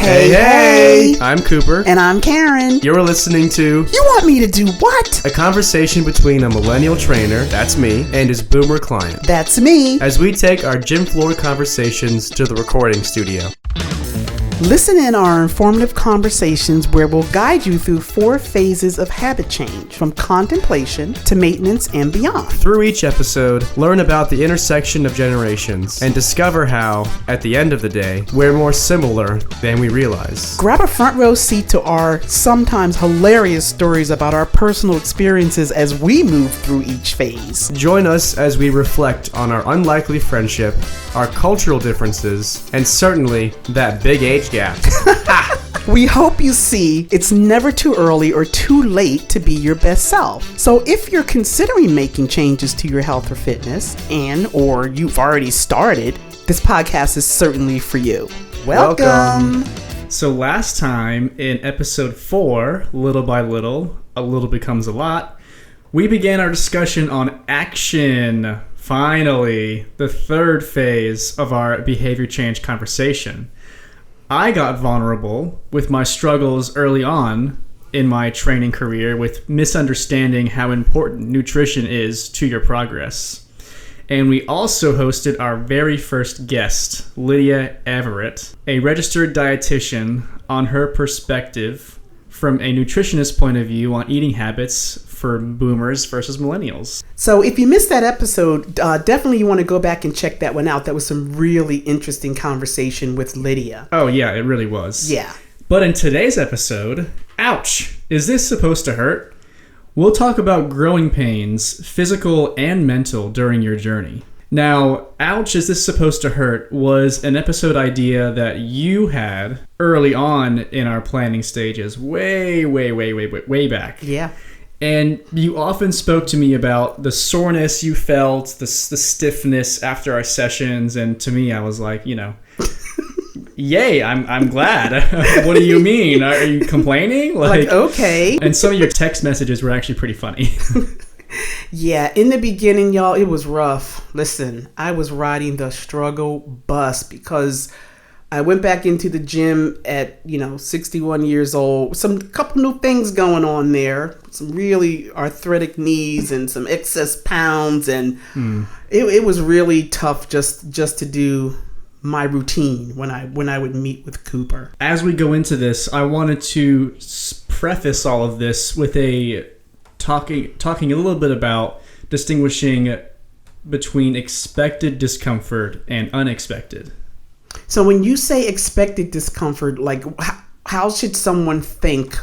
Hey! I'm Cooper. And I'm Karen. You're listening to You Want Me to Do What? A conversation between a millennial trainer, that's me, and his boomer client. That's me. As we take our gym floor conversations to the recording studio. Listen in our informative conversations where we'll guide you through 4 phases of habit change, from contemplation to maintenance and beyond. Through each episode, learn about the intersection of generations and discover how, at the end of the day, we're more similar than we realize. Grab a front row seat to our sometimes hilarious stories about our personal experiences as we move through each phase. Join us as we reflect on our unlikely friendship, our cultural differences, and certainly that big age gap. We hope you see it's never too early or too late to be your best self. So if you're considering making changes to your health or fitness, or you've already started, this podcast is certainly for you. Welcome. So last time in episode 4, Little by Little, a little becomes a lot, we began our discussion on action. Finally, the 3rd phase of our behavior change conversation. I got vulnerable with my struggles early on in my training career with misunderstanding how important nutrition is to your progress. And we also hosted our very first guest, Lydia Everett, a registered dietitian, on her perspective from a nutritionist point of view on eating habits for boomers versus millennials. So if you missed that episode, definitely you want to go back and check that one out. That was some really interesting conversation with Lydia. Oh yeah, it really was. Yeah. But in today's episode, ouch, is this supposed to hurt? We'll talk about growing pains, physical and mental, during your journey. Now, ouch, is this supposed to hurt was an episode idea that you had early on in our planning stages, way back. Yeah. And you often spoke to me about the soreness you felt, the stiffness after our sessions, and to me, I was like, yay, I'm glad. What do you mean? Are you complaining? Like, okay. And some of your text messages were actually pretty funny. Yeah, in the beginning, y'all, it was rough. Listen, I was riding the struggle bus because I went back into the gym at, 61 years old. Couple new things going on there. Some really arthritic knees and some excess pounds. And it was really tough just to do my routine when I would meet with Cooper. As we go into this, I wanted to preface all of this with talking a little bit about distinguishing between expected discomfort and unexpected. So when you say expected discomfort, like how should someone think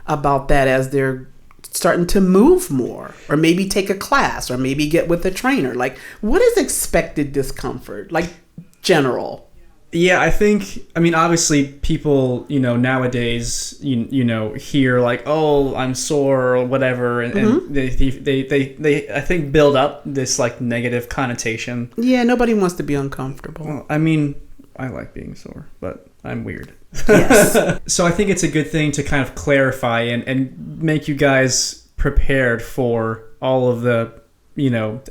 about that as they're starting to move more, or maybe take a class, or maybe get with a trainer? Like, what is expected discomfort? Like, general. Yeah, obviously people, nowadays, hear like, oh, I'm sore or whatever. And they, I think, build up this like negative connotation. Yeah, nobody wants to be uncomfortable. Well, I like being sore, but I'm weird. Yes. So I think it's a good thing to kind of clarify and make you guys prepared for all of the,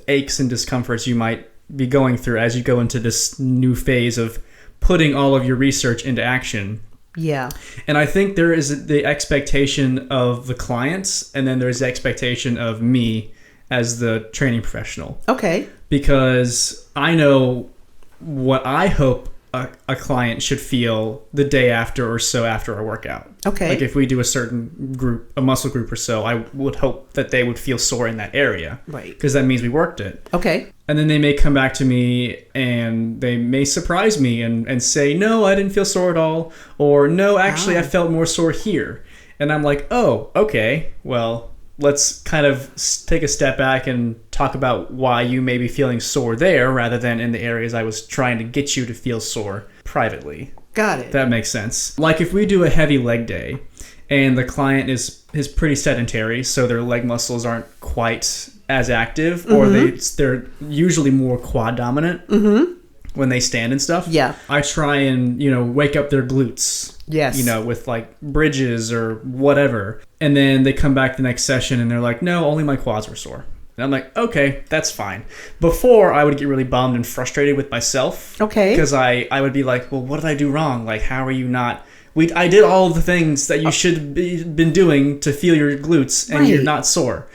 aches and discomforts you might be going through as you go into this new phase of putting all of your research into action. Yeah. And I think there is the expectation of the clients, and then there's the expectation of me as the training professional. Okay. Because I know what I hope a client should feel the day after or so after a workout. Okay. Like if we do a certain group, a muscle group or so, I would hope that they would feel sore in that area. Right. Because that means we worked it. Okay. And then they may come back to me and they may surprise me and say, no, I didn't feel sore at all. Or no, actually, I felt more sore here. And I'm like, oh, okay, well, let's kind of take a step back and talk about why you may be feeling sore there rather than in the areas I was trying to get you to feel sore privately. Got it. That makes sense. Like if we do a heavy leg day and the client is pretty sedentary, so their leg muscles aren't quite as active, or they're usually more quad dominant when they stand and stuff. Yeah. I try and, wake up their glutes. Yes. With like bridges or whatever. And then they come back the next session and they're like, no, only my quads were sore. And I'm like, okay, that's fine. Before, I would get really bummed and frustrated with myself. Okay. Because I would be like, well, what did I do wrong? Like, how are you not... I did all of the things that you should have been doing to feel your glutes, and you're not sore.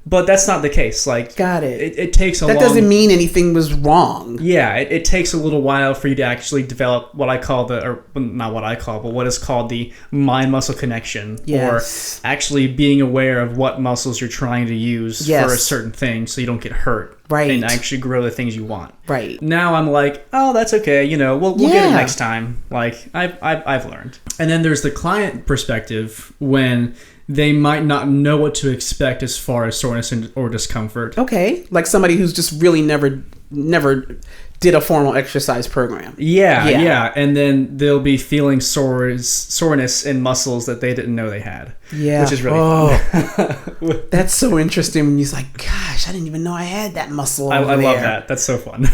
But that's not the case. Like, got it. It takes a that doesn't mean anything was wrong. Yeah, it takes a little while for you to actually develop what I call not what I call, but what is called the mind-muscle connection. Yes. Or actually being aware of what muscles you're trying to use for a certain thing so you don't get hurt. Right. And actually grow the things you want. Right. Now I'm like, oh, that's okay. We'll get it next time. Like, I've learned. And then there's the client perspective when they might not know what to expect as far as soreness or discomfort. Okay. Like somebody who's just really never did a formal exercise program. Yeah. And then they'll be feeling soreness in muscles that they didn't know they had. Yeah. Which is really fun. That's so interesting when you're like, gosh, I didn't even know I had that muscle over I there. love that. That's so fun.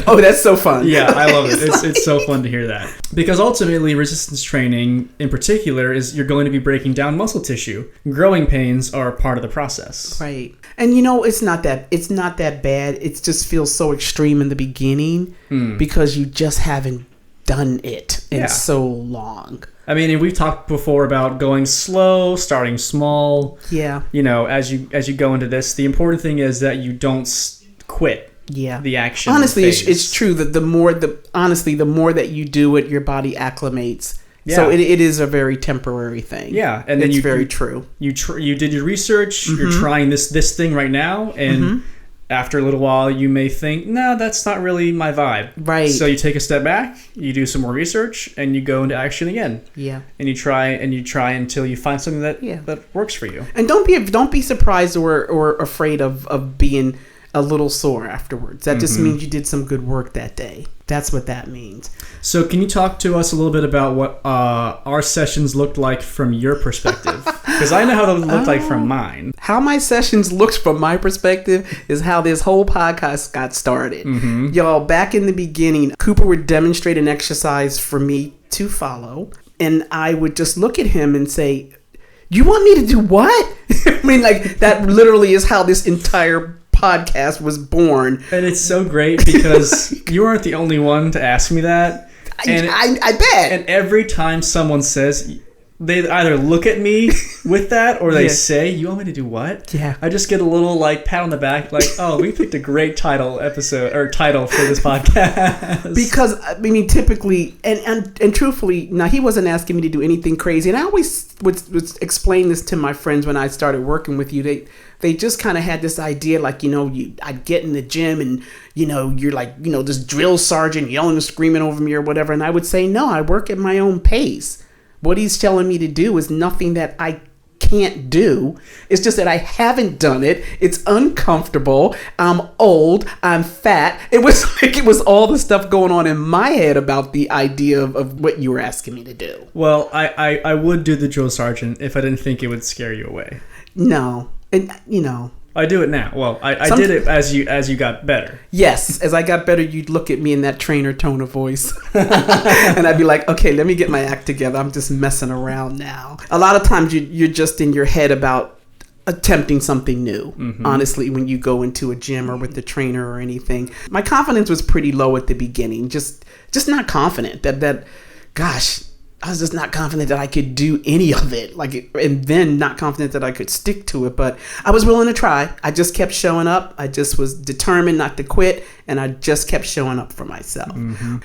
Oh, that's so fun. Yeah, I love it. It's so fun to hear that. Because ultimately, resistance training in particular is you're going to be breaking down muscle tissue. Growing pains are part of the process. Right. And it's not that bad. It just feels so extreme in the beginning because you just haven't done it in so long. I mean, we've talked before about going slow, starting small. Yeah. As you go into this, the important thing is that you don't quit. Yeah. The action. Honestly, it's true that the more that you do it, your body acclimates. Yeah. So it is a very temporary thing. Yeah, and then it's very true. You did your research. You're trying this thing right now, and after a little while, you may think, no, that's not really my vibe. Right. So you take a step back, you do some more research, and you go into action again. Yeah. And you try until you find something that works for you. And don't be surprised or afraid of being a little sore afterwards. That just means you did some good work that day. That's what that means. So can you talk to us a little bit about what our sessions looked like from your perspective? Because I know how they looked like from mine. How my sessions looked from my perspective is how this whole podcast got started. Y'all, back in the beginning, Cooper would demonstrate an exercise for me to follow. And I would just look at him and say, you want me to do what? I mean, like, that literally is how this entire podcast was born. And it's so great because you aren't the only one to ask me that. And I bet. And every time someone says, they either look at me with that or they say, you want me to do what? Yeah. I just get a little pat on the back like, oh, we picked a great title for this podcast. Because, I mean, typically, and truthfully, now he wasn't asking me to do anything crazy. And I always would explain this to my friends when I started working with you. They just kind of had this idea, like, I'd get in the gym and, you're like, this drill sergeant yelling and screaming over me or whatever. And I would say, no, I work at my own pace. What he's telling me to do is nothing that I can't do. It's just that I haven't done it. It's uncomfortable. I'm old. I'm fat. It was all the stuff going on in my head about the idea of what you were asking me to do. Well, I would do the drill sergeant if I didn't think it would scare you away. No. And, I do it now. Well, I did it as you got better. Yes. As I got better, you'd look at me in that trainer tone of voice. And I'd be like, okay, let me get my act together. I'm just messing around now. A lot of times you're just in your head about attempting something new. Honestly, when you go into a gym or with the trainer or anything. My confidence was pretty low at the beginning. Just not confident that gosh, I was just not confident that I could do any of it. And then not confident that I could stick to it. But I was willing to try. I just kept showing up. I just was determined not to quit. And I just kept showing up for myself.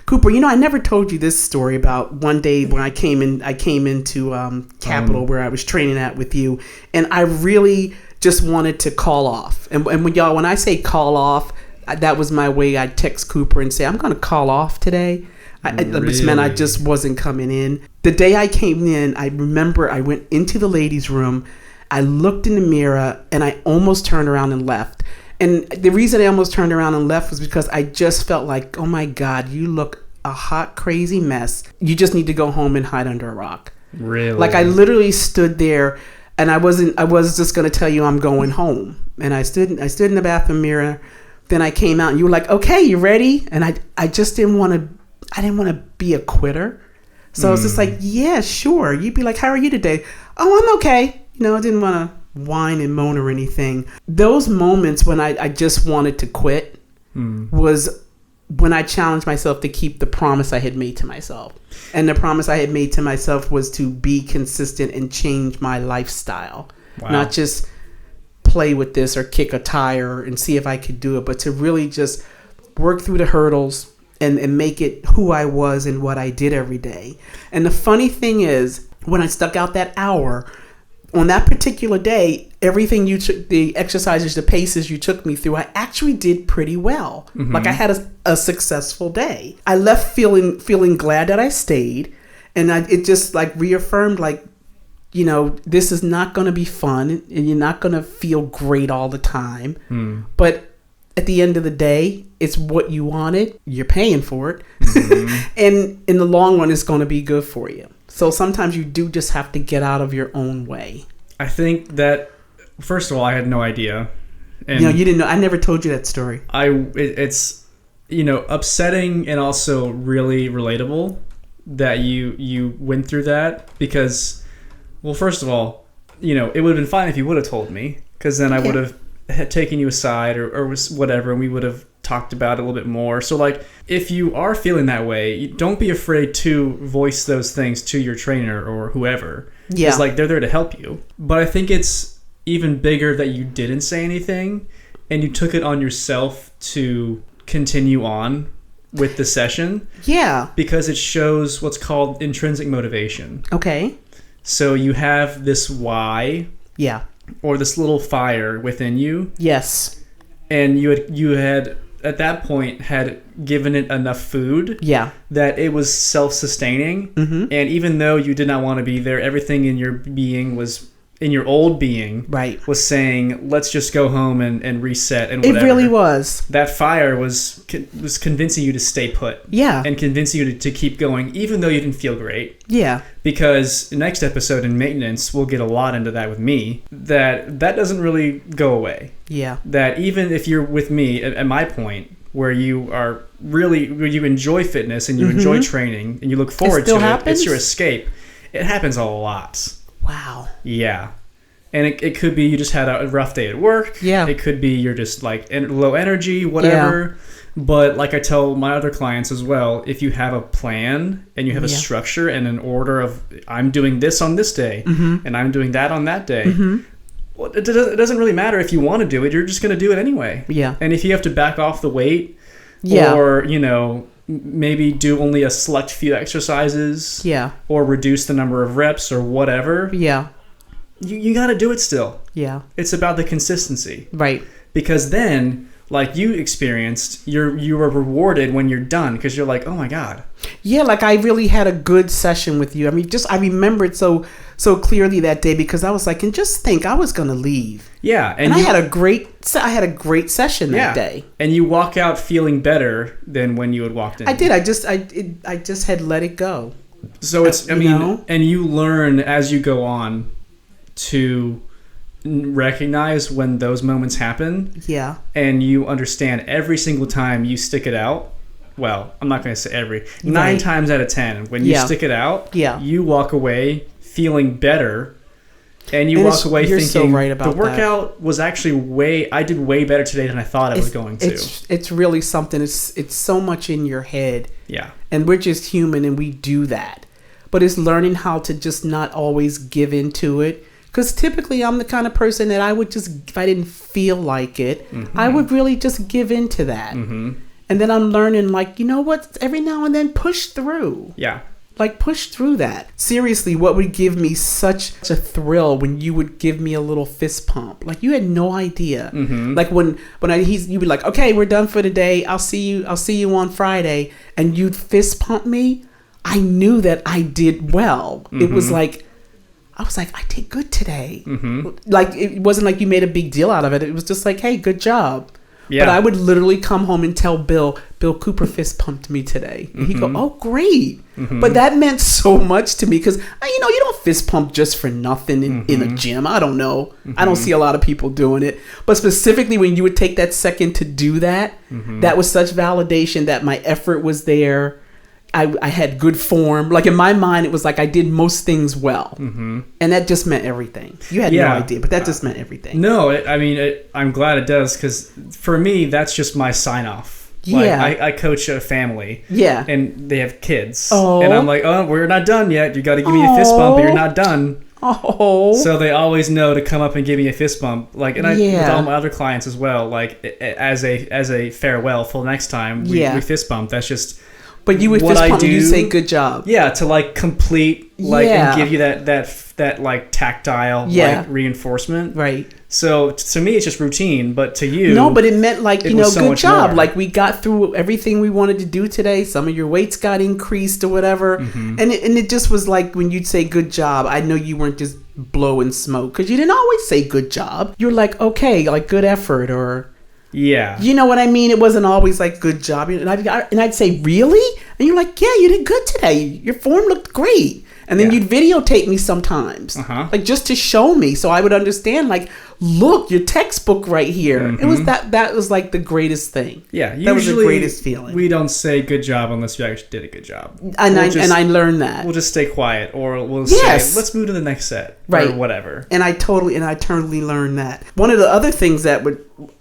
Cooper, I never told you this story about one day when I came into Capitol where I was training at with you. And I really just wanted to call off. And when I say call off, that was my way. I'd text Cooper and say, I'm going to call off today. Which meant I just wasn't coming in. The day I came in, I remember I went into the ladies' room. I looked in the mirror and I almost turned around and left. And the reason I almost turned around and left was because I just felt like, oh my God, you look a hot, crazy mess. You just need to go home and hide under a rock. Really? Like I literally stood there and I was just going to tell you I'm going home. And I stood in the bathroom mirror. Then I came out and you were like, okay, you ready? And I just didn't want to be a quitter. So I was just like, yeah, sure. You'd be like, how are you today? Oh, I'm okay. I didn't want to whine and moan or anything. Those moments when I just wanted to quit was when I challenged myself to keep the promise I had made to myself. And the promise I had made to myself was to be consistent and change my lifestyle. Wow. Not just play with this or kick a tire and see if I could do it, but to really just work through the hurdles and make it who I was and what I did every day. And the funny thing is, when I stuck out that hour, on that particular day, everything you took, the exercises, the paces you took me through, I actually did pretty well. Mm-hmm. Like I had a successful day. I left feeling glad that I stayed, and it just like reaffirmed, like, you know, this is not going to be fun, and you're not going to feel great all the time. But at the end of the day, it's what you wanted. You're paying for it, and in the long run, it's going to be good for you. So sometimes you do just have to get out of your own way. I think that, first of all, I had no idea. And you didn't know. I never told you that story. It's, upsetting and also really relatable that you went through that, because, well, first of all, it would have been fine if you would have told me, because then I would have had taken you aside or was whatever, and we would have talked about it a little bit more. So like, if you are feeling that way, don't be afraid to voice those things to your trainer or whoever. Yeah. It's like, they're there to help you. But I think it's even bigger that you didn't say anything and you took it on yourself to continue on with the session. Yeah. Because it shows what's called intrinsic motivation. Okay. So you have this why. Yeah. Or this little fire within you. Yes. And you had at that point had given it enough food. Yeah. That it was self-sustaining. Mm-hmm. And even though you did not want to be there, everything in your being was, in your old being, right, was saying, let's just go home and reset and whatever. It really was. That fire was convincing you to stay put. Yeah. And convincing you to keep going, even though you didn't feel great. Yeah. Because the next episode in maintenance, we'll get a lot into that with me, that doesn't really go away. Yeah. That even if you're with me at my point, where you are really, where you enjoy fitness and you enjoy training and you look forward to it, it's your escape. It happens a lot. Wow. Yeah. And it could be you just had a rough day at work. Yeah. It could be you're just like low energy, whatever. Yeah. But like I tell my other clients as well, if you have a plan and you have a structure and an order of, I'm doing this on this day and I'm doing that on that day, well, it doesn't really matter if you want to do it. You're just going to do it anyway. Yeah. And if you have to back off the weight or, maybe do only a select few exercises, or reduce the number of reps or whatever, you got to do it still. Yeah. It's about the consistency. Right. Because then, like you experienced, you were rewarded when you're done, because you're like, oh my God. Yeah, like I really had a good session with you. I mean, I remember it so clearly that day, because I was like, and just think, I was going to leave. Yeah. And I had a great session that day. And you walk out feeling better than when you had walked in. I did. I just had let it go. So it's, and you learn as you go on to recognize when those moments happen. Yeah. And you understand every single time you stick it out. Well, I'm not going to say every. 9 times out of 10, when you stick it out, you walk away feeling better. And you walk away thinking, so right about the workout was actually I did way better today than I thought I was going to. It's really something. It's so much in your head. Yeah. And we're just human and we do that. But it's learning how to just not always give into it. Because typically I'm the kind of person that I would just, if I didn't feel like it, I would really just give into that. And then I'm learning, like, you know what? Every now and then push through. Yeah. Like, push through that. Seriously, what would give me such a thrill when you would give me a little fist pump? Like, you had no idea. Like when you'd be like, okay, we're done for the day. I'll see you on Friday. And you'd fist pump me. I knew that I did well. It was like, I was like, I did good today. Like, it wasn't like you made a big deal out of it. It was just like, hey, good job. Yeah. But I would literally come home and tell Bill Cooper fist pumped me today. And he'd go, oh, great. But that meant so much to me, because, you don't fist pump just for nothing in a gym. I don't know. I don't see a lot of people doing it. But specifically when you would take that second to do that, that was such validation that my effort was there. I had good form. Like in my mind, it was like I did most things well. And that just meant everything. You had no idea, but that just meant everything. No, I'm glad it does, because for me, that's just my sign off. Like, I coach a family. Yeah. And they have kids. Oh. And I'm like, oh, we're not done yet. You got to give me a fist bump, but you're not done. Oh. So they always know to come up and give me a fist bump. Like, and with all my other clients as well, like as a farewell for next time, we fist bump. That's just. But you would fist bump and you say good job. Yeah, to like complete, like, and give you that like tactile like reinforcement. Right. So to me, it's just routine, but to you, no, but it meant like, you know, so good job. More. Like we got through everything we wanted to do today. Some of your weights got increased or whatever, and it just was like when you'd say good job, I know you weren't just blowing smoke, because you didn't always say good job. You're like, okay, like good effort, or. Yeah. You know what I mean? It wasn't always like good job. And I'd say, really? And you're like, yeah, you did good today. Your form looked great. And then you'd videotape me sometimes, like just to show me, so I would understand. Like, look, your textbook right here. It was that was like the greatest thing. Yeah, that was the greatest feeling. We don't say good job unless you actually did a good job. And I learned that. We'll just stay quiet, or we'll say, let's move to the next set, or whatever. And I totally learned that. One of the other things that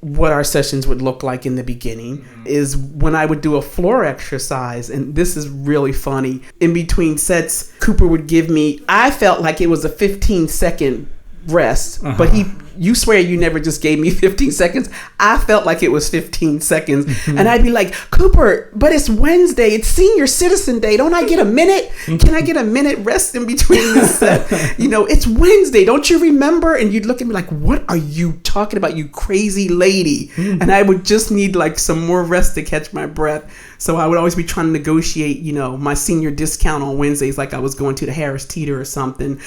what our sessions would look like in the beginning is when I would do a floor exercise, and this is really funny. In between sets, Cooper would give me, I felt like it was a 15-second rest, but you swear you never just gave me 15 seconds. I felt like it was 15 seconds. And I'd be like, Cooper, but it's Wednesday. It's Senior Citizen Day. Don't I get a minute? Can I get a minute rest in between this set? You know, it's Wednesday. Don't you remember? And you'd look at me like, what are you talking about, you crazy lady? And I would just need like some more rest to catch my breath. So I would always be trying to negotiate, you know, my senior discount on Wednesdays, like I was going to the Harris Teeter or something.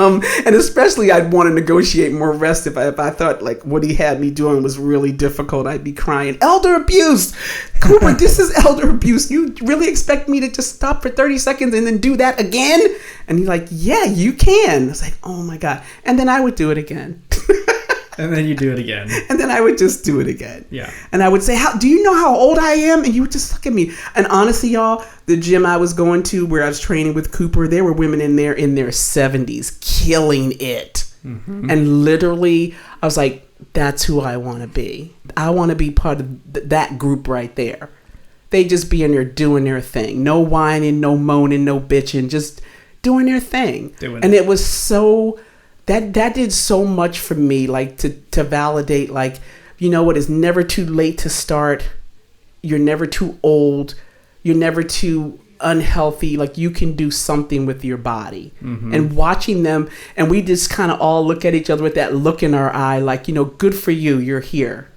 And especially I'd want to negotiate more rest if I thought like what he had me doing was really difficult. I'd be crying, elder abuse, Cooper, this is elder abuse. You really expect me to just stop for 30 seconds and then do that again? And he's like, yeah, you can. I was like, oh my God. And then I would do it again. And then you do it again. And then I would just do it again. Yeah. And I would say, do you know how old I am? And you would just look at me. And honestly, y'all, the gym I was going to where I was training with Cooper, there were women in there in their 70s killing it. And literally, I was like, that's who I want to be. I want to be part of that group right there. They just be in there doing their thing. No whining, no moaning, no bitching. Just doing their thing. It was so... That did so much for me, like to validate, like, you know what, it's never too late to start. You're never too old. You're never too unhealthy. Like, you can do something with your body. And watching them, and we just kind of all look at each other with that look in our eye, like, you know, good for you, you're here.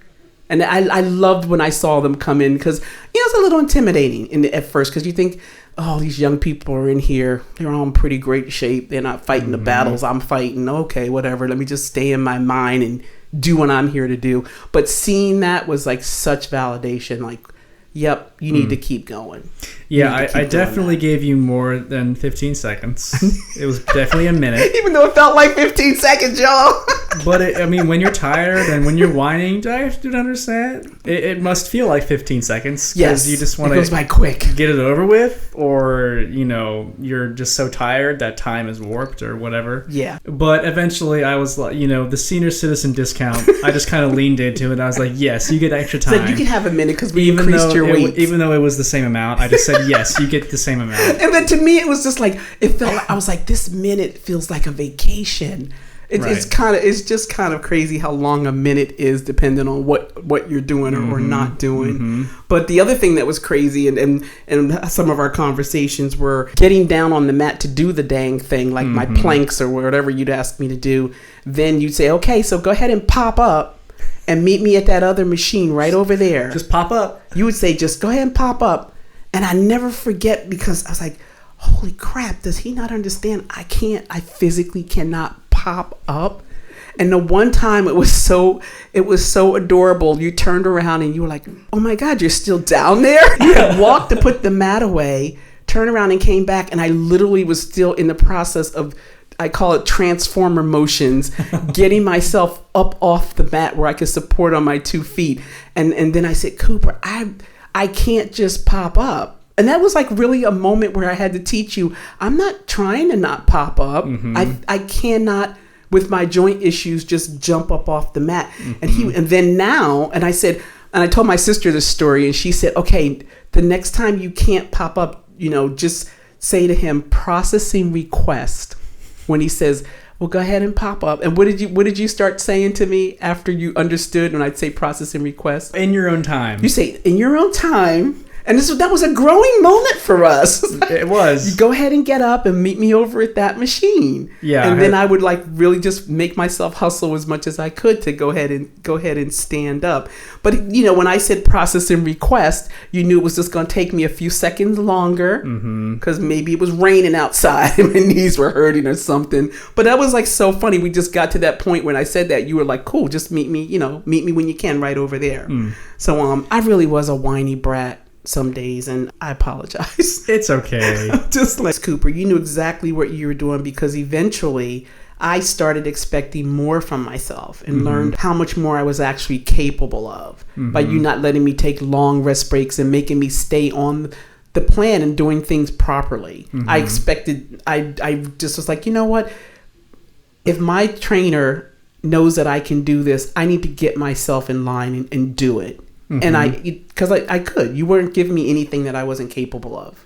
And I loved when I saw them come in, because, you know, it's a little intimidating at first, because you think, oh, these young people are in here. They're all in pretty great shape. They're not fighting the battles I'm fighting. Okay, whatever. Let me just stay in my mind and do what I'm here to do. But seeing that was like such validation. Like, yep, you need to keep going. Yeah, I definitely gave you more than 15 seconds. It was definitely a minute. Even though it felt like 15 seconds, y'all. But, I mean, when you're tired and when you're whining, do I have to understand? It must feel like 15 seconds. Yes, you just want to goes by quick. Get it over with, or, you know, you're just so tired that time is warped or whatever. Yeah. But eventually I was like, you know, the senior citizen discount, I just kind of leaned into it. I was like, yes, you get extra time. So you can have a minute because we increased your weight. Even though it was the same amount, I just said, yes, you get the same amount. And then to me, it was just like, it felt like, I was like, this minute feels like a vacation. It's just kind of crazy how long a minute is depending on what you're doing or not doing. But the other thing that was crazy and some of our conversations were getting down on the mat to do the dang thing, like my planks or whatever you'd ask me to do. Then you'd say, okay, so go ahead and pop up and meet me at that other machine right over there. Just pop up. You would say, just go ahead and pop up. And I never forget, because I was like, holy crap, does he not understand? I physically cannot pop up. And the one time it was so adorable. You turned around and you were like, oh my God, you're still down there? You had walked to put the mat away, turned around and came back. And I literally was still in the process of, I call it transformer motions, getting myself up off the mat where I could support on my 2 feet. And then I said, Cooper, I can't just pop up. And that was like really a moment where I had to teach you, I'm not trying to not pop up. I cannot, with my joint issues, just jump up off the mat. And then now, and I told my sister this story, and she said, okay, the next time you can't pop up, just say to him, processing request. When he says, well, go ahead and pop up. And what did you start saying to me after you understood when I'd say processing request? In your own time. You say, in your own time. And that was a growing moment for us. It was. You go ahead and get up and meet me over at that machine. Yeah. And then I would like really just make myself hustle as much as I could to go ahead and stand up. But when I said process and request, you knew it was just going to take me a few seconds longer because maybe it was raining outside and my knees were hurting or something. But that was like so funny. We just got to that point when I said that you were like, cool, just meet me when you can right over there. So I really was a whiny brat some days, and I apologize. It's okay. Just like Cooper, you knew exactly what you were doing, because eventually I started expecting more from myself and learned how much more I was actually capable of by you not letting me take long rest breaks and making me stay on the plan and doing things properly. I just was like, you know what? If my trainer knows that I can do this, I need to get myself in line and do it. And because I could. You weren't giving me anything that I wasn't capable of.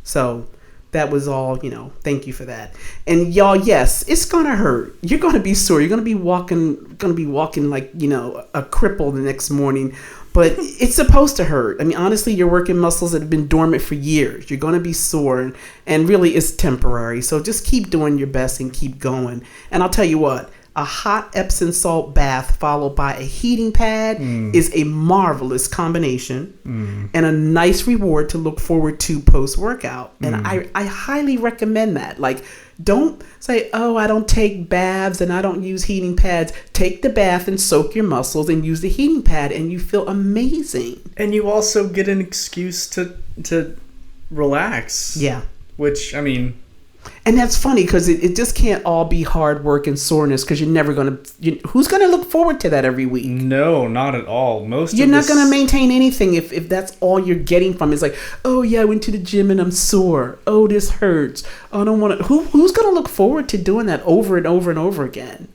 So that was all, thank you for that. And y'all, yes, it's going to hurt. You're going to be sore. You're going to be walking like, a cripple the next morning. But it's supposed to hurt. I mean, honestly, you're working muscles that have been dormant for years. You're going to be sore, and really it's temporary. So just keep doing your best and keep going. And I'll tell you what. A hot Epsom salt bath followed by a heating pad is a marvelous combination and a nice reward to look forward to post-workout. And I highly recommend that. Like, don't say, oh, I don't take baths and I don't use heating pads. Take the bath and soak your muscles and use the heating pad, and you feel amazing. And you also get an excuse to relax. Yeah. Which, I mean... And that's funny, because it just can't all be hard work and soreness, because you're never going to... Who's going to look forward to that every week? No, not at all. You're not going to maintain anything if that's all you're getting from it. It's like, oh, yeah, I went to the gym and I'm sore. Oh, this hurts. Oh, I don't want to... Who's going to look forward to doing that over and over and over again?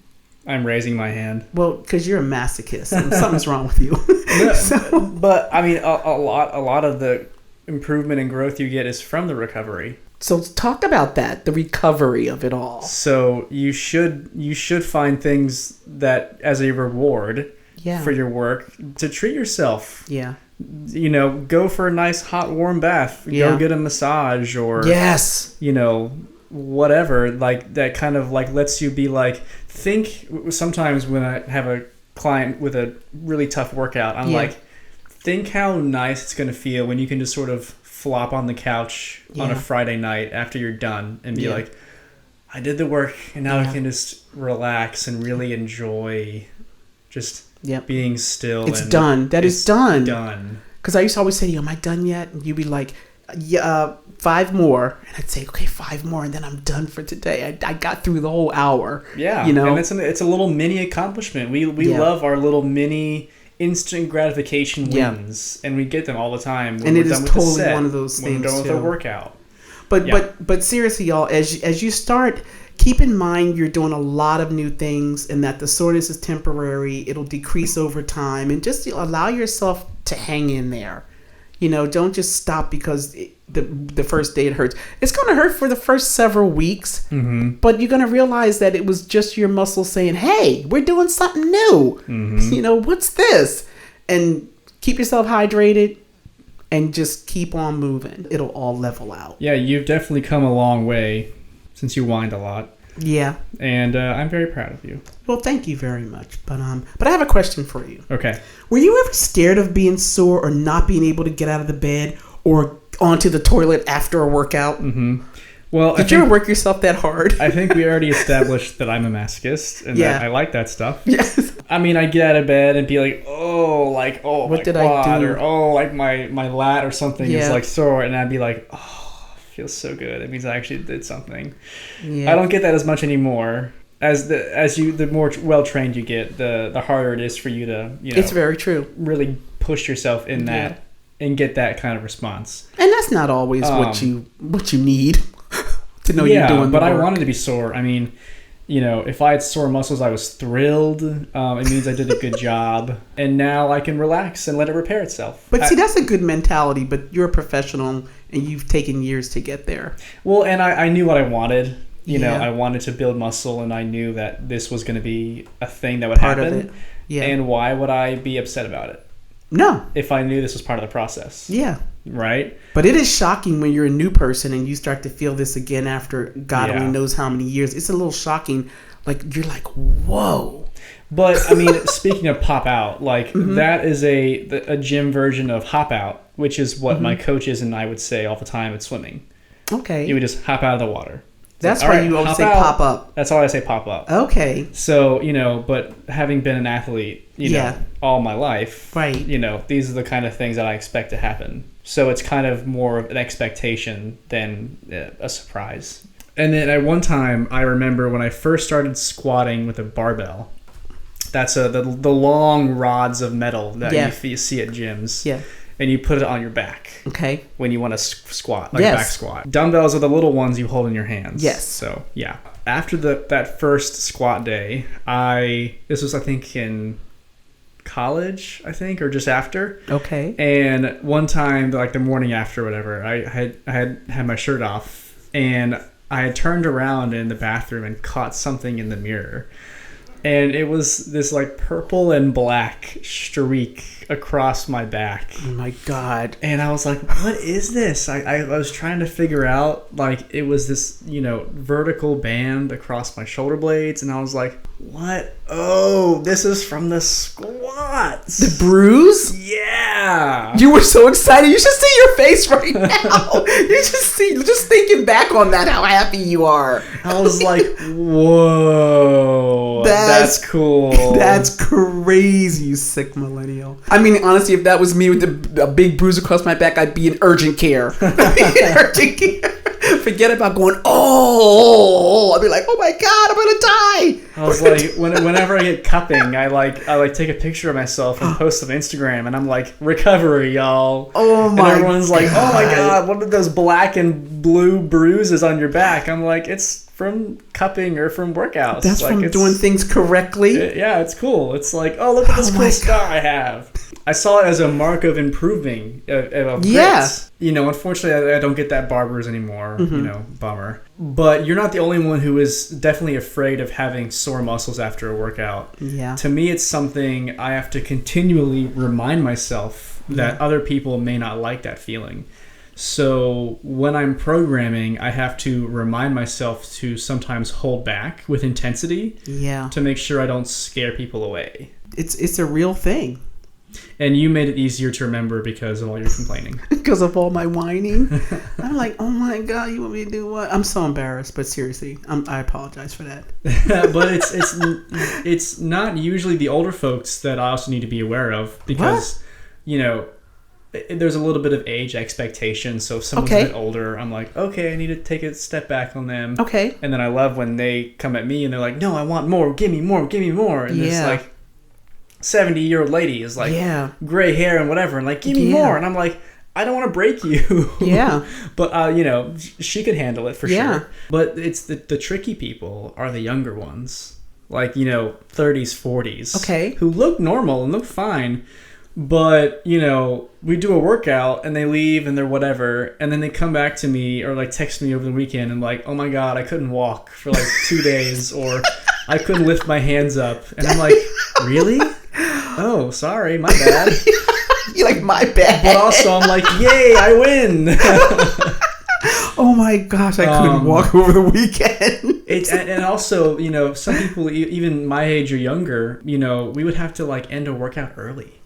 I'm raising my hand. Well, because you're a masochist and something's wrong with you. But, I mean, a lot of the improvement and growth you get is from the recovery. So talk about that, the recovery of it all. So you should find things that as a reward for your work to treat yourself. Yeah. Go for a nice hot warm bath. Yeah. Go get a massage or whatever, like that kind of like lets you be like, think. Sometimes when I have a client with a really tough workout, I'm like, think how nice it's going to feel when you can just sort of flop on the couch on a Friday night after you're done and be like, I did the work and now I can just relax and really enjoy just being still. It's done. It's done. Done. Because I used to always say to you, am I done yet? And you'd be like, 5 more. And I'd say, okay, 5 more. And then I'm done for today. I got through the whole hour. Yeah. And it's a little mini accomplishment. We love our little mini instant gratification wins, and we get them all the time. And it is totally one of those things. When we're done with our workout. But seriously, y'all, as you start, keep in mind you're doing a lot of new things, and that the soreness is temporary. It'll decrease over time, and just allow yourself to hang in there. Don't just stop because the first day it hurts. It's going to hurt for the first several weeks, but you're going to realize that it was just your muscles saying, hey, we're doing something new. What's this? And keep yourself hydrated and just keep on moving. It'll all level out. Yeah, you've definitely come a long way since you whined a lot. Yeah. And I'm very proud of you. Well, thank you very much. But I have a question for you. Okay. Were you ever scared of being sore or not being able to get out of the bed or onto the toilet after a workout? Well, did you ever work yourself that hard? I think we already established that I'm a masochist and that I like that stuff. Yes. I mean, I get out of bed and be like, what my did quad, I do? Or like my lat or something is like sore, and I'd be like, feels so good. It means I actually did something. Yeah. I don't get that as much anymore. The more well trained you get, the harder it is for you to, it's very true. Really push yourself in that and get that kind of response. And that's not always what you need to know you're doing the but work. I wanted to be sore. I mean, if I had sore muscles, I was thrilled. It means I did a good job. And now I can relax and let it repair itself. But see, that's a good mentality, but you're a professional and you've taken years to get there. Well, and I knew what I wanted. Yeah. I wanted to build muscle, and I knew that this was going to be a thing that would Part happen. of it. Yeah. And why would I be upset about it? No. If I knew this was part of the process. Yeah. Right? But it is shocking when you're a new person and you start to feel this again after God only knows how many years. It's a little shocking. Like, you're like, whoa. But, I mean, speaking of pop out, like, that is a gym version of hop out, which is what my coaches and I would say all the time at swimming. Okay. You would just hop out of the water. That's why you always say pop up. That's all I say, pop up. Okay. So, but having been an athlete, all my life, right. These are the kind of things that I expect to happen. So it's kind of more of an expectation than a surprise. And then at one time, I remember when I first started squatting with a barbell. That's the long rods of metal that you see at gyms. Yeah. And you put it on your back. Okay. When you want to squat, back squat. Dumbbells are the little ones you hold in your hands. Yes. So, yeah. After that first squat day, this was, I think, in college, or just after. Okay. And one time, the morning after, whatever, I had my shirt off, and I had turned around in the bathroom and caught something in the mirror. And it was this purple and black streak across my back. Oh my God. And I was like, what is this? I was trying to figure out, it was this, vertical band across my shoulder blades. And I was like, what? Oh, this is from the squats. The bruise? Yeah. You were so excited. You should see your face right now. Just thinking back on that, how happy you are. I was like, whoa. That's cool. That's crazy, you sick millennial. I mean, honestly, if that was me with a big bruise across my back, I'd be in urgent care. Forget about going, I'd be like, oh my God, I'm going to die. I was like, whenever I get cupping, I take a picture of myself and post on Instagram, and I'm like, recovery, y'all. Oh my God. And everyone's like, oh my God, what are those black and blue bruises on your back? I'm like, it's from cupping or from workouts. That's from doing things correctly? Yeah, it's cool. It's like, oh, look at this cool scar I have. I saw it as a mark of improving. Yeah. Unfortunately, I don't get that barbers anymore. Bummer. But you're not the only one who is definitely afraid of having sore muscles after a workout. Yeah. To me, it's something I have to continually remind myself that other people may not like that feeling. So when I'm programming, I have to remind myself to sometimes hold back with intensity. Yeah. To make sure I don't scare people away. It's a real thing. And you made it easier to remember because of all your complaining. Because of all my whining. I'm like, oh my God, you want me to do what? I'm so embarrassed, but seriously, I apologize for that. But it's not usually the older folks that I also need to be aware of because, there's a little bit of age expectation. So if someone's a bit older, I'm like, okay, I need to take a step back on them. Okay. And then I love when they come at me and they're like, no, I want more. Give me more. Give me more. And it's 70-year-old lady is gray hair and whatever. And give me more. And I'm like, I don't want to break you. Yeah. But, she could handle it for sure. But it's the tricky people are the younger ones. 30s, 40s. Okay. Who look normal and look fine. But, we do a workout and they leave and they're whatever. And then they come back to me or text me over the weekend and oh my God, I couldn't walk for 2 days or I couldn't lift my hands up. And I'm like, really? Oh, sorry, my bad. You're like, my bad. But also I'm like, yay, I win. Oh my gosh, I couldn't walk over the weekend. And also, some people, even my age or younger, we would have to end a workout early.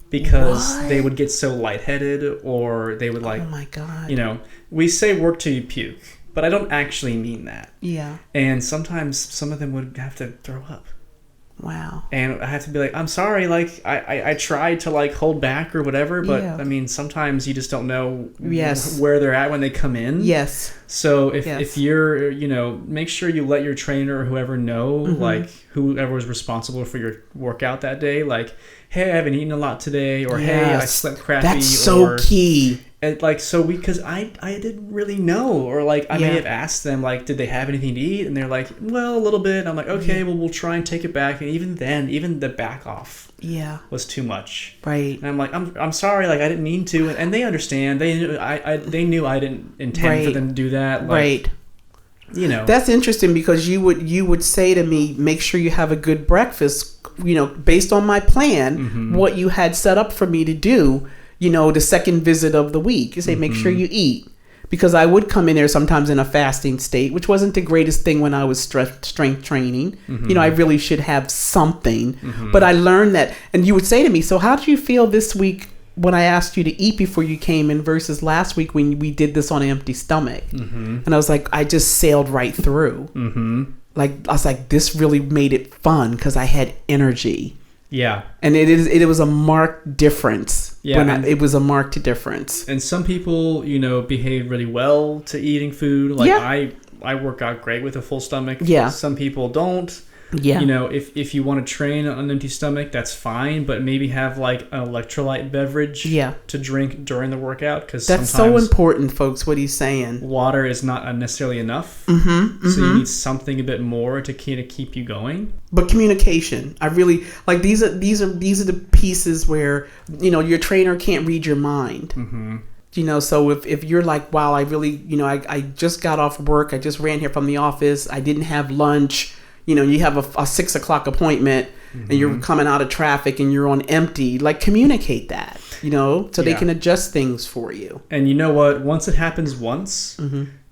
Because they would get so lightheaded or they would oh my God. We say work till you puke, but I don't actually mean that. Yeah. And sometimes some of them would have to throw up. Wow. And I have to be like, I'm sorry, like I tried to like hold back or whatever, but Yeah. I mean sometimes you just don't know Yes. where they're at when they come in. Yes. So if Yes. you're, make sure you let your trainer or whoever know, like whoever was responsible for your workout that day, like, hey, I haven't eaten a lot today, or hey, I Yes. slept crappy. That's so key. And like, so because I didn't really know, or like I may have asked them like, did they have anything to eat? And they're like, well, a little bit. And I'm like, okay, well, we'll try and take it back. And even then, even the back off was too much. Right. And I'm like, I'm sorry, like I didn't mean to. And they understand. They knew I didn't intend for them to do that. Like, Right. That's interesting, because you would say to me, make sure you have a good breakfast, based on my plan, what you had set up for me to do, the second visit of the week. You say, make sure you eat. Because I would come in there sometimes in a fasting state, which wasn't the greatest thing when I was strength training. I really should have something. But I learned that. And you would say to me, so how did you feel this week when I asked you to eat before you came in versus last week when we did this on an empty stomach? And I was like, I just sailed right through. Like, I was like, this really made it fun because I had energy. Yeah. And it was a marked difference. Yeah. It was a marked difference. And some people, behave really well to eating food. Like I work out great with a full stomach. Yeah. Some people don't. Yeah. If you want to train on an empty stomach, that's fine, but maybe have like an electrolyte beverage to drink during the workout, because that's so important, folks. What he's saying. Water is not necessarily enough. So you need something a bit more to kind of keep you going. But communication, I really like. These are the pieces where your trainer can't read your mind. So if you're like, wow, I really, I just got off work, I just ran here from the office, I didn't have lunch. You have a 6:00 appointment and you're coming out of traffic and you're on empty, like communicate that, so they can adjust things for you. And you know what? Once it happens once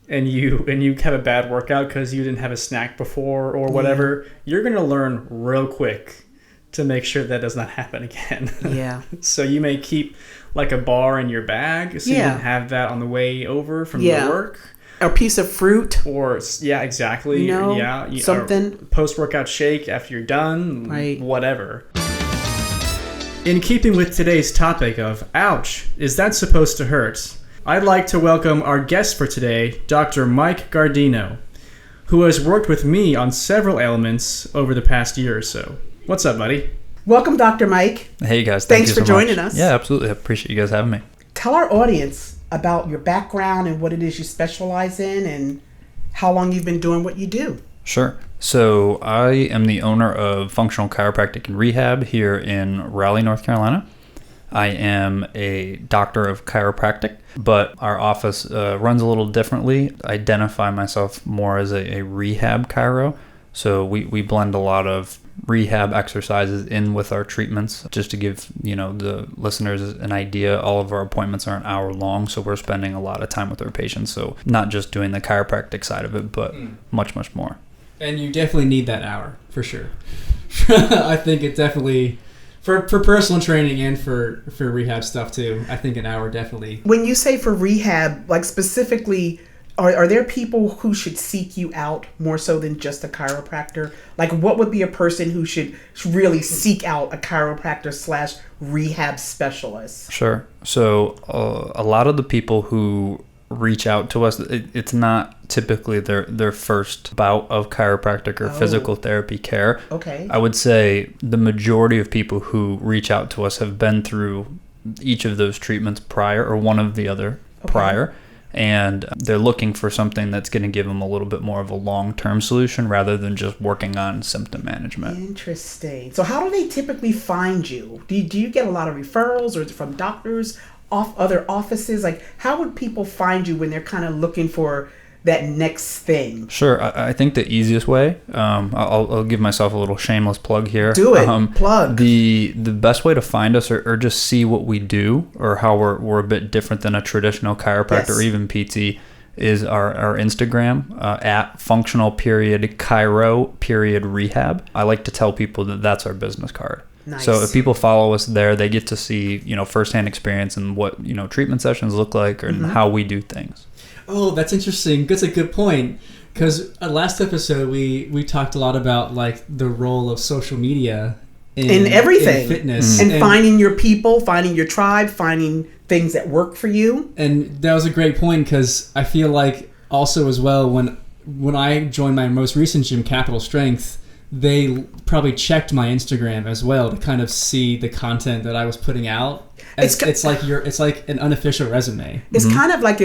and you have a bad workout because you didn't have a snack before or whatever, you're going to learn real quick to make sure that does not happen again. Yeah. So you may keep like a bar in your bag so you can have that on the way over from your work. A piece of fruit. Or, exactly. Something. Post-workout shake after you're done. Right. Whatever. In keeping with today's topic of, ouch, is that supposed to hurt? I'd like to welcome our guest for today, Dr. Mike Gardino, who has worked with me on several ailments over the past year or so. What's up, buddy? Welcome, Dr. Mike. Hey, guys. Thanks for so joining much. us. Yeah, absolutely. I appreciate you guys having me. Tell our audience about your background and what it is you specialize in and how long you've been doing what you do. Sure. So I am the owner of Functional Chiropractic and Rehab here in Raleigh, North Carolina. I am a doctor of chiropractic, but our office runs a little differently. I identify myself more as a rehab chiro. So we blend a lot of rehab exercises in with our treatments. Just to give the listeners an idea, all of our appointments are an hour long, so we're spending a lot of time with our patients. So not just doing the chiropractic side of it, but much more. And you definitely need that hour, for sure. I think it definitely, for personal training and for rehab stuff too, I think an hour definitely. When you say for rehab, like specifically, are there people who should seek you out more so than just a chiropractor? Like, what would be a person who should really seek out a chiropractor / rehab specialist? Sure. So a lot of the people who reach out to us, it's not typically their first bout of chiropractic or physical therapy care. Okay. I would say the majority of people who reach out to us have been through each of those treatments prior, or one of the other prior. And they're looking for something that's going to give them a little bit more of a long-term solution rather than just working on symptom management. Interesting. So how do they typically find you? Do you get a lot of referrals, or is it from doctors, other offices? Like, how would people find you when they're kind of looking for that next thing? Sure. I think the easiest way, I'll give myself a little shameless plug here. Do it. Plug. The best way to find us or just see what we do, or how we're a bit different than a traditional chiropractor or even PT, is our Instagram at functional.chiro.rehab. I like to tell people that that's our business card. Nice. So if people follow us there, they get to see firsthand experience and what treatment sessions look like and how we do things. Oh, that's interesting. That's a good point. Because last episode we talked a lot about like the role of social media in everything, in fitness, and finding your people, finding your tribe, finding things that work for you. And that was a great point because I feel like also as well when I joined my most recent gym, Capital Strength, they probably checked my Instagram as well to kind of see the content that I was putting out. It's like an unofficial resume. It's kind of like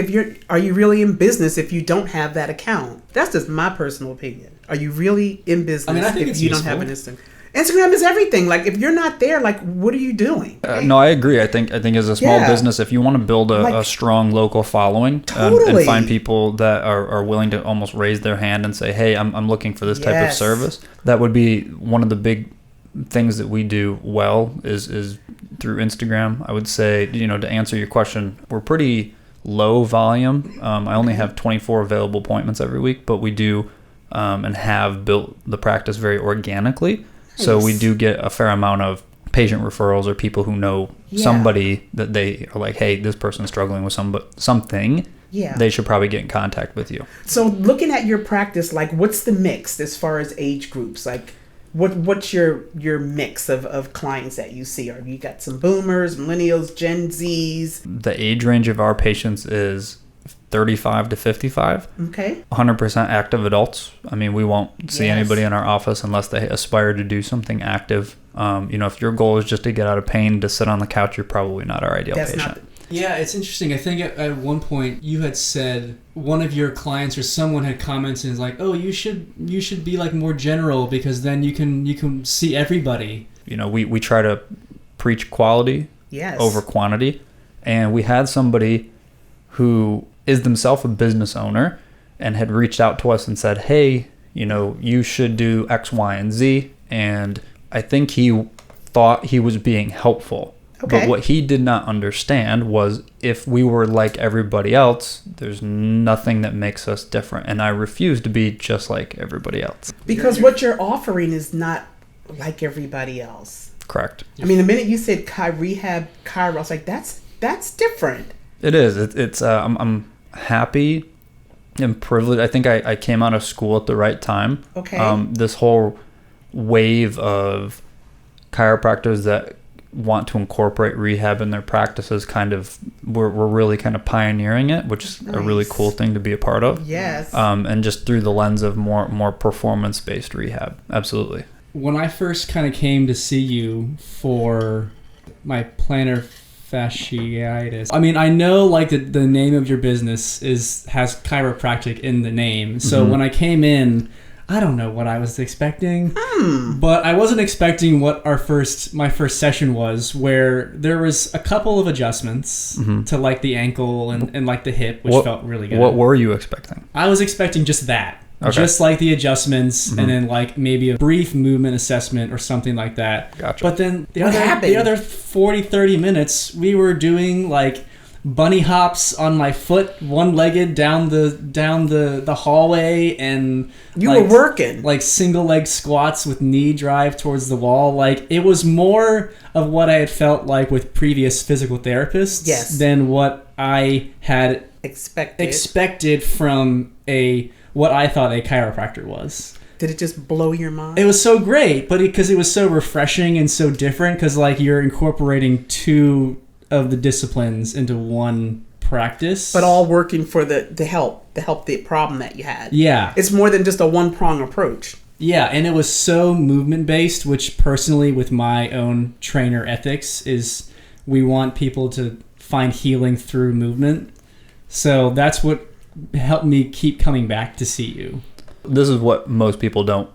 are you really in business if you don't have that account? That's just my personal opinion. Are you really in business I think if it's you useful. don't have an Instagram? Instagram is everything. Like if you're not there, like what are you doing? No, I agree. I think as a small business, if you want to build a strong local following and find people that are willing to almost raise their hand and say, hey, I'm looking for this type of service, that would be one of the big things that we do well is through Instagram. I would say, to answer your question, we're pretty low volume. I only have 24 available appointments every week, but we do and have built the practice very organically. So we do get a fair amount of patient referrals or people who know somebody that they are like, hey, this person's struggling with something. Yeah. They should probably get in contact with you. So looking at your practice, like what's the mix as far as age groups? Like what's your mix of clients that you see? Are you got some boomers, millennials, Gen Zs? The age range of our patients is 35 to 55. Okay. 100% active adults. I mean, we won't see anybody in our office unless they aspire to do something active. If your goal is just to get out of pain, to sit on the couch, you're probably not our ideal patient. Yeah, it's interesting. I think at one point you had said one of your clients or someone had commented and like, "Oh, you should be like more general because then you can see everybody." We try to preach quality over quantity, and we had somebody who is themselves a business owner and had reached out to us and said, hey, you should do X, Y, and Z. And I think he thought he was being helpful. Okay. But what he did not understand was if we were like everybody else, there's nothing that makes us different. And I refuse to be just like everybody else. Because what you're offering is not like everybody else. Correct. I mean, the minute you said rehab, chiro, I was like, that's different. It is. It's. I'm happy and privileged. I think I came out of school at the right time. Okay. This whole wave of chiropractors that want to incorporate rehab in their practices, we're really kind of pioneering it, which is a really cool thing to be a part of. Yes. And just through the lens of more performance-based rehab. Absolutely. When I first kind of came to see you for my plantar fasciitis. I mean, I know like the name of your business has chiropractic in the name. So when I came in, I don't know what I was expecting, but I wasn't expecting what my first session was, where there was a couple of adjustments to like the ankle and like the hip, which felt really good. What were you expecting? I was expecting just that. Okay. Just like the adjustments and then like maybe a brief movement assessment or something like that. Gotcha. But then the other 40, 30 minutes, we were doing like bunny hops on my foot, one-legged down the hallway, and you were working like single leg squats with knee drive towards the wall. Like it was more of what I had felt like with previous physical therapists than what I had expected from what I thought a chiropractor was. Did it just blow your mind? It was so great, but because it was so refreshing and so different, because like you're incorporating two of the disciplines into one practice, but all working for the help the problem that you had. Yeah, it's more than just a one-prong approach. Yeah, and it was so movement based, which personally, with my own trainer ethics, is we want people to find healing through movement. So that's what helped me keep coming back to see you. This is what most people don't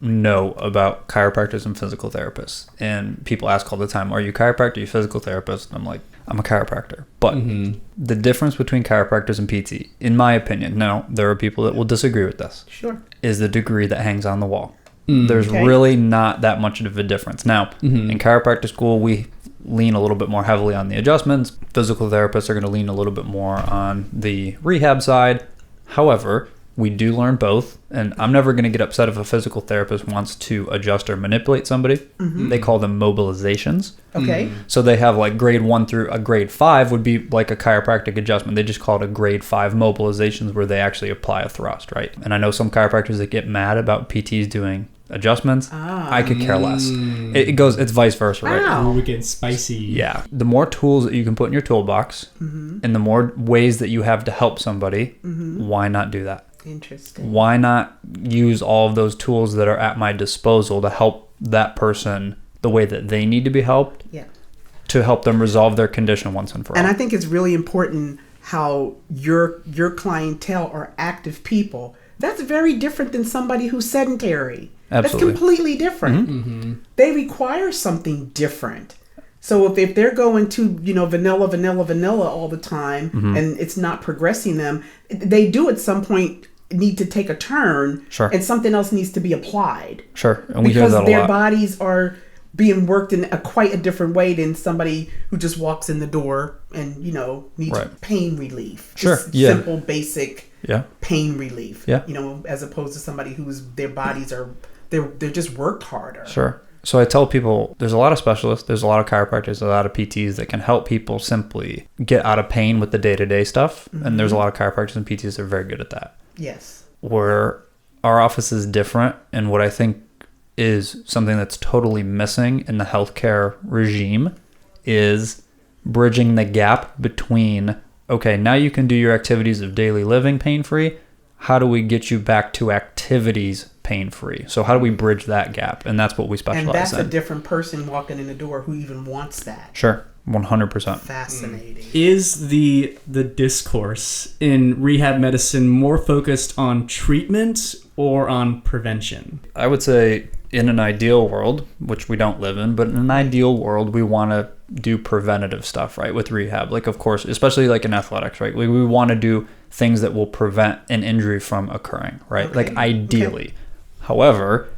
know about chiropractors and physical therapists. And people ask all the time, are you a chiropractor? Are you a physical therapist? And I'm like, I'm a chiropractor. But the difference between chiropractors and PT, in my opinion, now there are people that will disagree with this, is the degree that hangs on the wall. There's really not that much of a difference. Now, in chiropractic school, we lean a little bit more heavily on the adjustments. Physical therapists are going to lean a little bit more on the rehab side. However, we do learn both. And I'm never going to get upset if a physical therapist wants to adjust or manipulate somebody. They call them mobilizations. Okay. So they have like grade 1 through a grade 5 would be like a chiropractic adjustment. They just call it a grade 5 mobilizations, where they actually apply a thrust, right? And I know some chiropractors that get mad about PTs doing adjustments. I could care less. It's vice versa, right? Wow. We get spicy. Yeah. The more tools that you can put in your toolbox, and the more ways that you have to help somebody, why not do that? Interesting. Why not use all of those tools that are at my disposal to help that person the way that they need to be helped, Yeah. to help them resolve their condition once and for all? And I think it's really important how your clientele are active people. That's very different than somebody who's sedentary. Absolutely. That's completely different. They require something different. So if they're going to, vanilla all the time, and it's not progressing them, they do at some point need to take a turn, Sure. and something else needs to be applied. Sure. And we hear Because that a their lot. bodies are being worked in quite a different way than somebody who just walks in the door and, needs Right. pain relief. Sure. Just Yeah. simple, basic Yeah. pain relief. Yeah. As opposed to somebody their bodies are, they're just worked harder. Sure. So I tell people there's a lot of specialists, there's a lot of chiropractors, a lot of PTs that can help people simply get out of pain with the day-to-day stuff. And there's a lot of chiropractors and PTs that are very good at that. Yes. Where our office is different, and what I think is something that's totally missing in the healthcare regime is bridging the gap between, okay, now you can do your activities of daily living pain-free. How do we get you back to activities pain-free? So how do we bridge that gap? And that's what we specialize And that's in. a different person walking in the door who even wants that. Sure, 100%. Fascinating. Is the discourse in rehab medicine more focused on treatment or on prevention? I would say in an ideal world, which we don't live in, but in an ideal world, we want to do preventative stuff, right, with rehab. Like, of course, especially like in athletics, right? We want to do things that will prevent an injury from occurring, right? Okay. Like, ideally. Okay. However,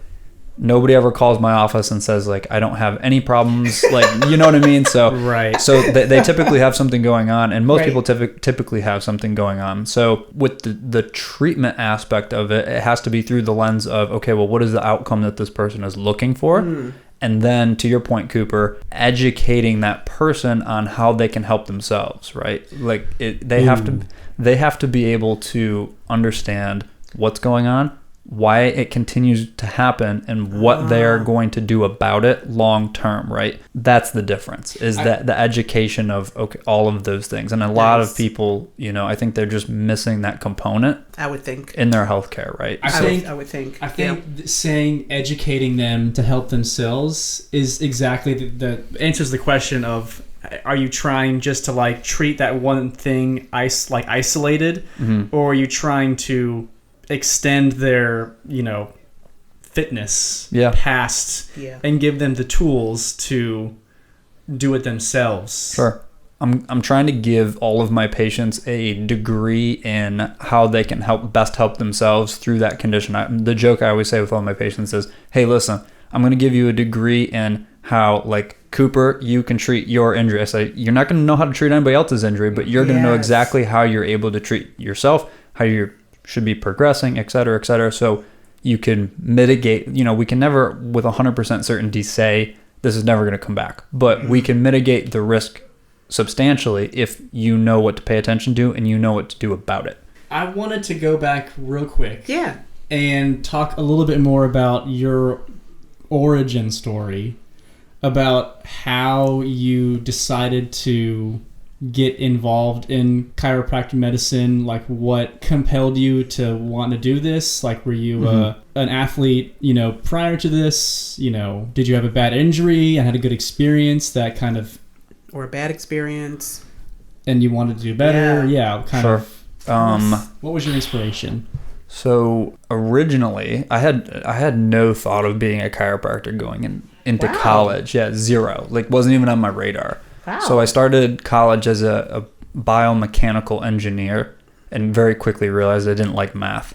nobody ever calls my office and says, like, I don't have any problems, like, you know what I mean? So, Right. So they typically have something going on, and most Right. people typically have something going on. So with the treatment aspect of it, it has to be through the lens of, okay, well, what is the outcome that this person is looking for? And then, to your point, Cooper, educating that person on how they can help themselves, right? Like, they have to be able to understand what's going on, why it continues to happen, and what they're going to do about it long term, right? That's the difference, is that the education of, okay, all of those things. And a lot of people, I think they're just missing that component, I would think. in their healthcare, right? I would think. I think saying educating them to help themselves is exactly the answers the question of, are you trying just to like treat that one thing isolated, or are you trying to extend their fitness past and give them the tools to do it themselves? Sure. I'm trying to give all of my patients a degree in how they can best help themselves through that condition. The joke I always say with all my patients is, hey, listen, I'm going to give you a degree in how, like, Cooper, you can treat your injury. I say, you're not going to know how to treat anybody else's injury, but you're going to know exactly how you're able to treat yourself, how you should be progressing, et cetera, so you can mitigate. We can never with 100% certainty say this is never going to come back, but we can mitigate the risk substantially if you know what to pay attention to and you know what to do about it. I wanted to go back real quick Yeah. and talk a little bit more about your origin story, about how you decided to get involved in chiropractic medicine, like what compelled you to want to do this. Like, were you an athlete, prior to this? Did you have a bad injury and had a good experience that kind of, Or a bad experience, and you wanted to do better? Sure. What was your inspiration? So originally, I had no thought of being a chiropractor going into college. Yeah, zero. Like, wasn't even on my radar. Wow. So I started college as a biomechanical engineer, and very quickly realized I didn't like math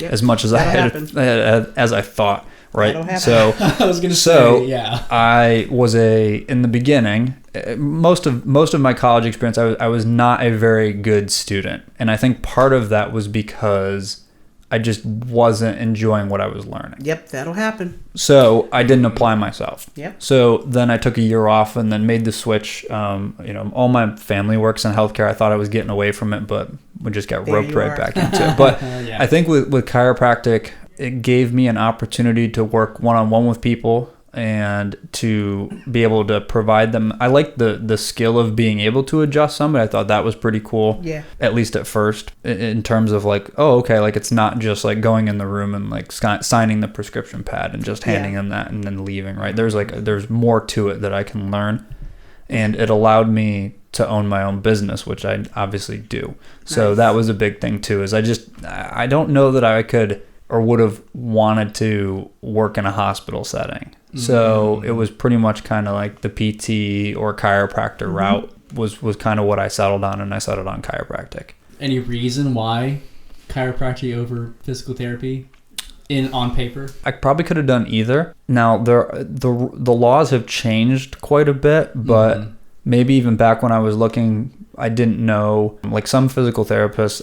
as much as as I thought. Right. So I was going to say, yeah. I was in the beginning, most of my college experience, I was not a very good student, and I think part of that was because I just wasn't enjoying what I was learning. Yep, that'll happen. So I didn't apply myself. Yep. So then I took a year off and then made the switch. All my family works in healthcare. I thought I was getting away from it, but we just got roped right back into it. But Yeah. I think with chiropractic, it gave me an opportunity to work one-on-one with people and to be able to provide them. I like the skill of being able to adjust somebody. I thought that was pretty cool. Yeah. At least at first, in terms of like, oh, okay, like it's not just like going in the room and like signing the prescription pad and just handing them that and then leaving, right? There's more to it that I can learn, and it allowed me to own my own business, which I obviously do. So that was a big thing too, is I don't know that I could or would have wanted to work in a hospital setting. So it was pretty much kind of like the PT or chiropractor route was kind of what I settled on, and I settled on chiropractic. Any reason why chiropractic over physical therapy on paper? I probably could have done either. Now the laws have changed quite a bit, but maybe even back when I was looking, I didn't know, like some physical therapists,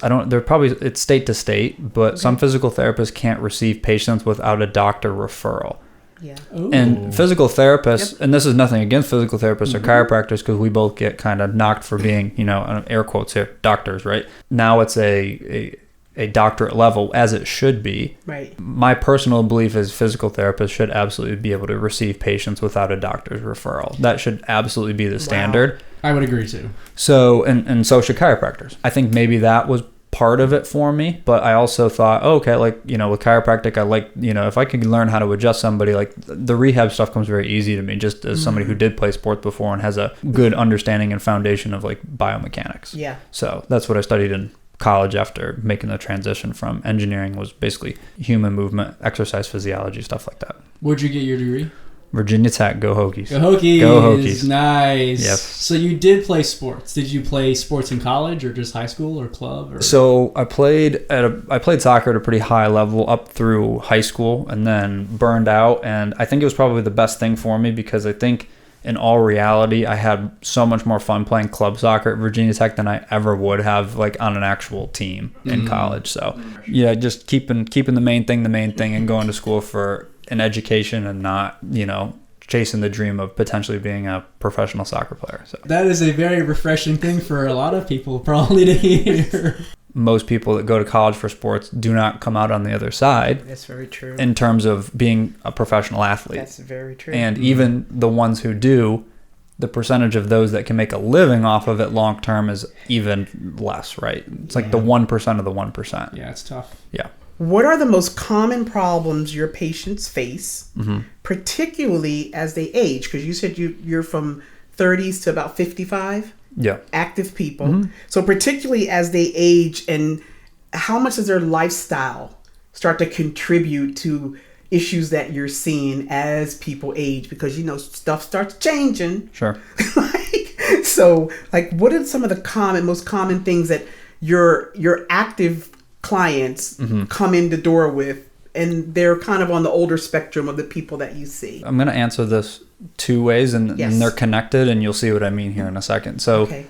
it's state to state, but some physical therapists can't receive patients without a doctor referral. Yeah. Ooh. And physical therapists, and this is nothing against physical therapists or chiropractors, because we both get kind of knocked for being, air quotes here, doctors, right? Now it's a doctorate level, as it should be. Right. My personal belief is physical therapists should absolutely be able to receive patients without a doctor's referral. That should absolutely be the standard. Wow. I would agree too. So, and so should chiropractors. I think maybe that was part of it for me, but I also thought, with chiropractic, I like, if I could learn how to adjust somebody, like the rehab stuff comes very easy to me, just as somebody who did play sports before and has a good understanding and foundation of like biomechanics. Yeah. So that's what I studied in college after making the transition from engineering, was basically human movement, exercise physiology, stuff like that. Where'd you get your degree? Virginia Tech, go Hokies. Go Hokies. Go Hokies. Nice. Yep. So you did play sports. Did you play sports in college or just high school or club? Or? So I played soccer at a pretty high level up through high school, and then burned out. And I think it was probably the best thing for me, because I think in all reality, I had so much more fun playing club soccer at Virginia Tech than I ever would have like on an actual team in college. So yeah, just keeping the main thing, and going to school for an education and not, chasing the dream of potentially being a professional soccer player. So that is a very refreshing thing for a lot of people probably to hear. Most people that go to college for sports do not come out on the other side. That's very true. In terms of being a professional athlete. That's very true. And even the ones who do, the percentage of those that can make a living off of it long term is even less, right? It's like the 1% of the 1%. Yeah, it's tough. Yeah. What are the most common problems your patients face, particularly as they age? Because you said you're from 30s to about 55? Yeah. Active people. So particularly as they age, and how much does their lifestyle start to contribute to issues that you're seeing as people age? Because, stuff starts changing. Sure. So what are some of the most common things that your active clients come in the door with, and they're kind of on the older spectrum of the people that you see? I'm going to answer this two ways, and they're connected, and you'll see what I mean here in a second. So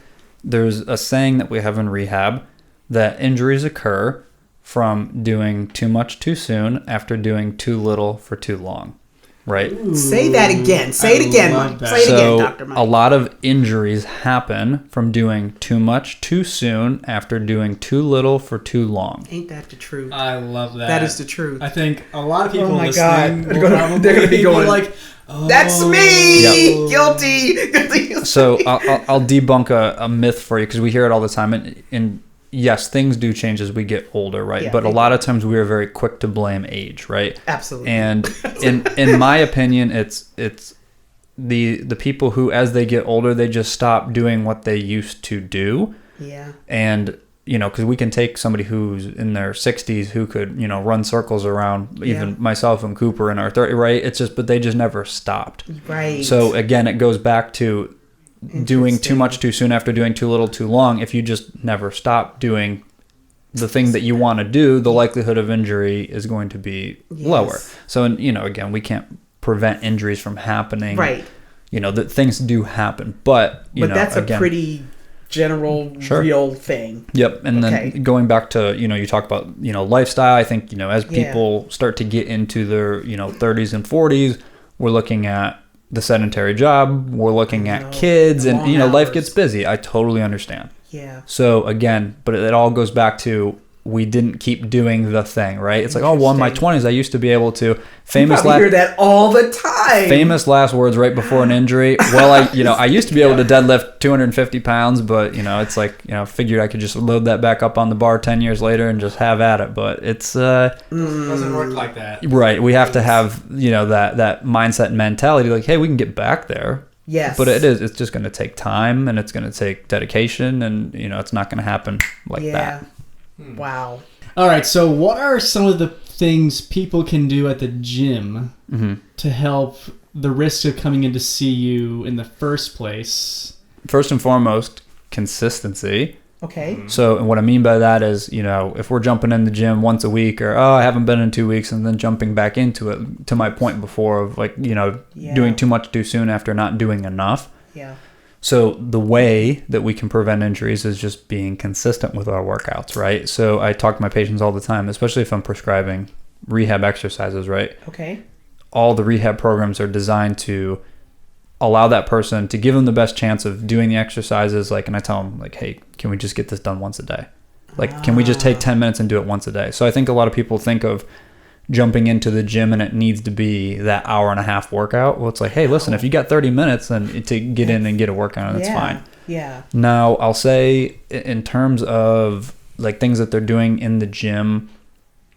there's a saying that we have in rehab that injuries occur from doing too much too soon after doing too little for too long. Right? Ooh, say that again. Say it again, Mike. Say it again, Dr. Mike. A lot of injuries happen from doing too much too soon after doing too little for too long. Ain't that the truth? I love that. That is the truth. I think a lot of people my listening God. will probably They're gonna be going like, oh, that's me! Yep. Guilty! So I'll debunk a myth for you, because we hear it all the time. And yes, things do change as we get older, right? Yeah, but a lot of times we are very quick to blame age, right? Absolutely. And in my opinion, it's the people who, as they get older, they just stop doing what they used to do. Yeah. And because we can take somebody who's in their 60s who could run circles around even myself and Cooper in our 30s, right? It's just, but they just never stopped. Right. So again, it goes back to doing too much too soon after doing too little too long. If you just never stop doing the thing that you want to do, the likelihood of injury is going to be lower. So, again, we can't prevent injuries from happening. Right. That things do happen, but that's again, a pretty general Sure. real thing. Yep. And Okay. then going back to, you talk about, lifestyle, I think, as Yeah. people start to get into their, 30s and 40s, we're looking at the sedentary job, we're looking at kids, the and, long life hours. gets busy. I totally understand. Yeah. So again, but it all goes back to we didn't keep doing the thing, right? It's like, oh, well, in my Interesting. 20s, I used to be able to. You Famous probably hear that all the time. last words right before an injury. Well, I used to be able to deadlift 250 pounds, but it's like, figured I could just load that back up on the bar 10 years later and just have at it. But it's Doesn't work like that. right. We have to have that mindset and mentality, like, hey, we can get back there. Yes. But it's just going to take time, and it's going to take dedication, and it's not going to happen like that. Wow. All right, so what are some of the things people can do at the gym to help the risk of coming in to see you in the first place? First and foremost, consistency. Okay. So, and what I mean by that is, if we're jumping in the gym once a week, or I haven't been in 2 weeks, and then jumping back into it, to my point before of like, doing too much too soon after not doing enough. Yeah. So the way that we can prevent injuries is just being consistent with our workouts, right? So I talk to my patients all the time, especially if I'm prescribing rehab exercises, right? Okay. All the rehab programs are designed to allow that person to give them the best chance of doing the exercises. Like, and I tell them like, hey, can we just get this done once a day? Like, can we just take 10 minutes and do it once a day? So I think a lot of people think of jumping into the gym and it needs to be that hour and a half workout. Well, it's like, hey, listen, if you got 30 minutes then to get in and get a workout, that's fine. Yeah. Now, I'll say in terms of like things that they're doing in the gym.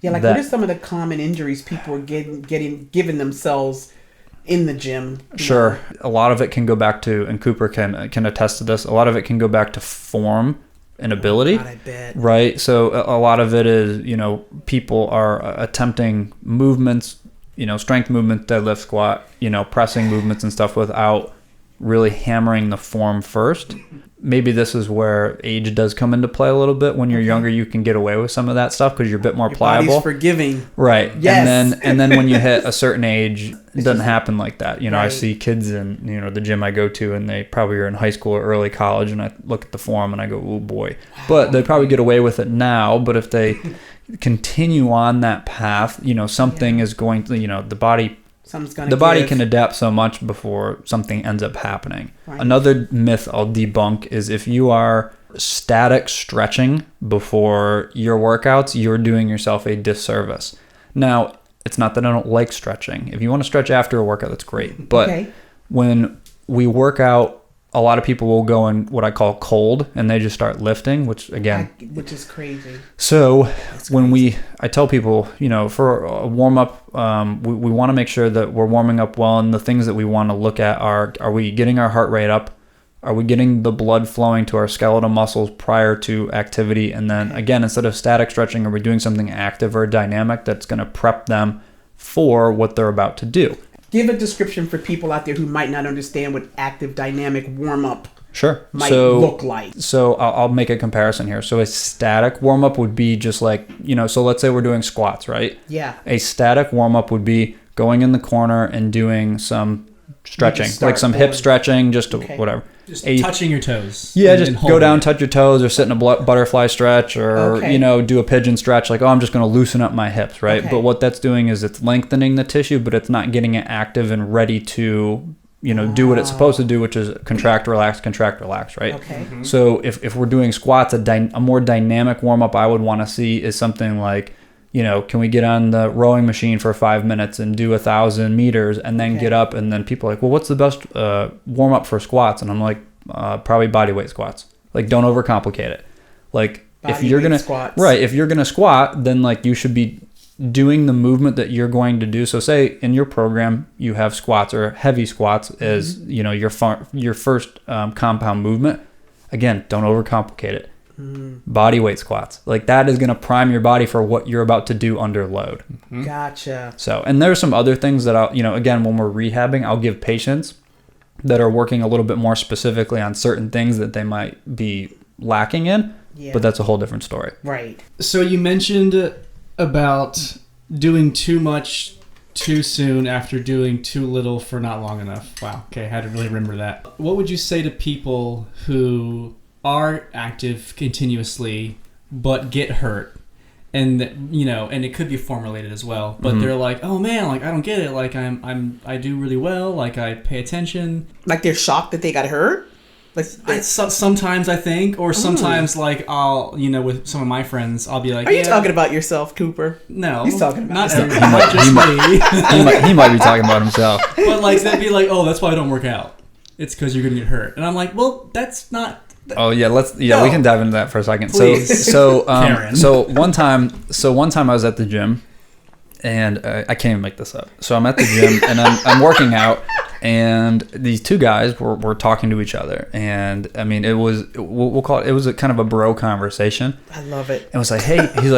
Yeah, like what are some of the common injuries people are giving themselves in the gym? Sure. A lot of it can go back to, and Cooper can attest to this, a lot of it can go back to form and ability. God, I bet. Right. So a lot of it is, people are attempting movements, strength movements, deadlift, squat, pressing movements and stuff without really hammering the form first. Maybe this is where age does come into play a little bit. When you're younger, you can get away with some of that stuff because you're a bit more pliable. Body's forgiving. Right. Yes. And then when you hit a certain age, it doesn't happen like that. I Right. see kids in, the gym I go to, and they probably are in high school or early college, and I look at the form and I go, oh boy. But they probably get away with it now. But if they continue on that path, something is going to, the body can adapt so much before something ends up happening. Right. Another myth I'll debunk is if you are static stretching before your workouts, you're doing yourself a disservice. Now, it's not that I don't like stretching. If you want to stretch after a workout, that's great. But when we work out, a lot of people will go in what I call cold, and they just start lifting, which is crazy. So I tell people, for a warm up, we want to make sure that we're warming up well, and the things that we want to look at are we getting our heart rate up? Are we getting the blood flowing to our skeletal muscles prior to activity? And then again, instead of static stretching, are we doing something active or dynamic that's going to prep them for what they're about to do? Give a description for people out there who might not understand what active dynamic warm-up might look like. So I'll make a comparison here. So a static warm-up would be just like, so let's say we're doing squats, right? Yeah. A static warm-up would be going in the corner and doing some stretching, like some hip stretching, just to whatever. Just touching your toes. Yeah, just go down, touch your toes, or sit in a butterfly stretch, or do a pigeon stretch. Like, I'm just going to loosen up my hips, right? But what that's doing is it's lengthening the tissue, but it's not getting it active and ready to, do what it's supposed to do, which is contract, relax, right? Okay. Mm-hmm. So if we're doing squats, a more dynamic warm up I would want to see is something like, can we get on the rowing machine for 5 minutes and do 1,000 meters and then get up? And then people are like, well, what's the best warm up for squats? And I'm like, probably body weight squats. Like, don't overcomplicate it. Like, if you're going to squat, then like you should be doing the movement that you're going to do. So say in your program, you have squats or heavy squats as, your first compound movement. Again, don't overcomplicate it. Body weight squats, like that is going to prime your body for what you're about to do under load. Gotcha. So, and there are some other things that I'll, again, when we're rehabbing, I'll give patients that are working a little bit more specifically on certain things that they might be lacking in, but that's a whole different story. Right. So you mentioned about doing too much too soon after doing too little for not long enough. Wow. Okay. I had to really remember that. What would you say to people who are active continuously but get hurt, and and it could be form related as well, but they're like, oh man, like I don't get it, like I do really well, like I pay attention, Like they're shocked that they got hurt. Like sometimes I think, or sometimes like I'll with some of my friends I'll be like, are you talking about yourself, Cooper? No, he's talking about not himself. everybody, just me. he might be talking about himself. But like they'd be like, oh, that's why I don't work out. It's because you're gonna get hurt, and I'm like, well, that's not. Oh yeah, No. we can dive into that for a second. Please. Karen. So one time I was at the gym, and I can't even make this up. So I'm at the gym and I'm working out, and these two guys were talking to each other, and I mean it was we'll call it was a kind of a bro conversation. I love it. It was like, hey, he's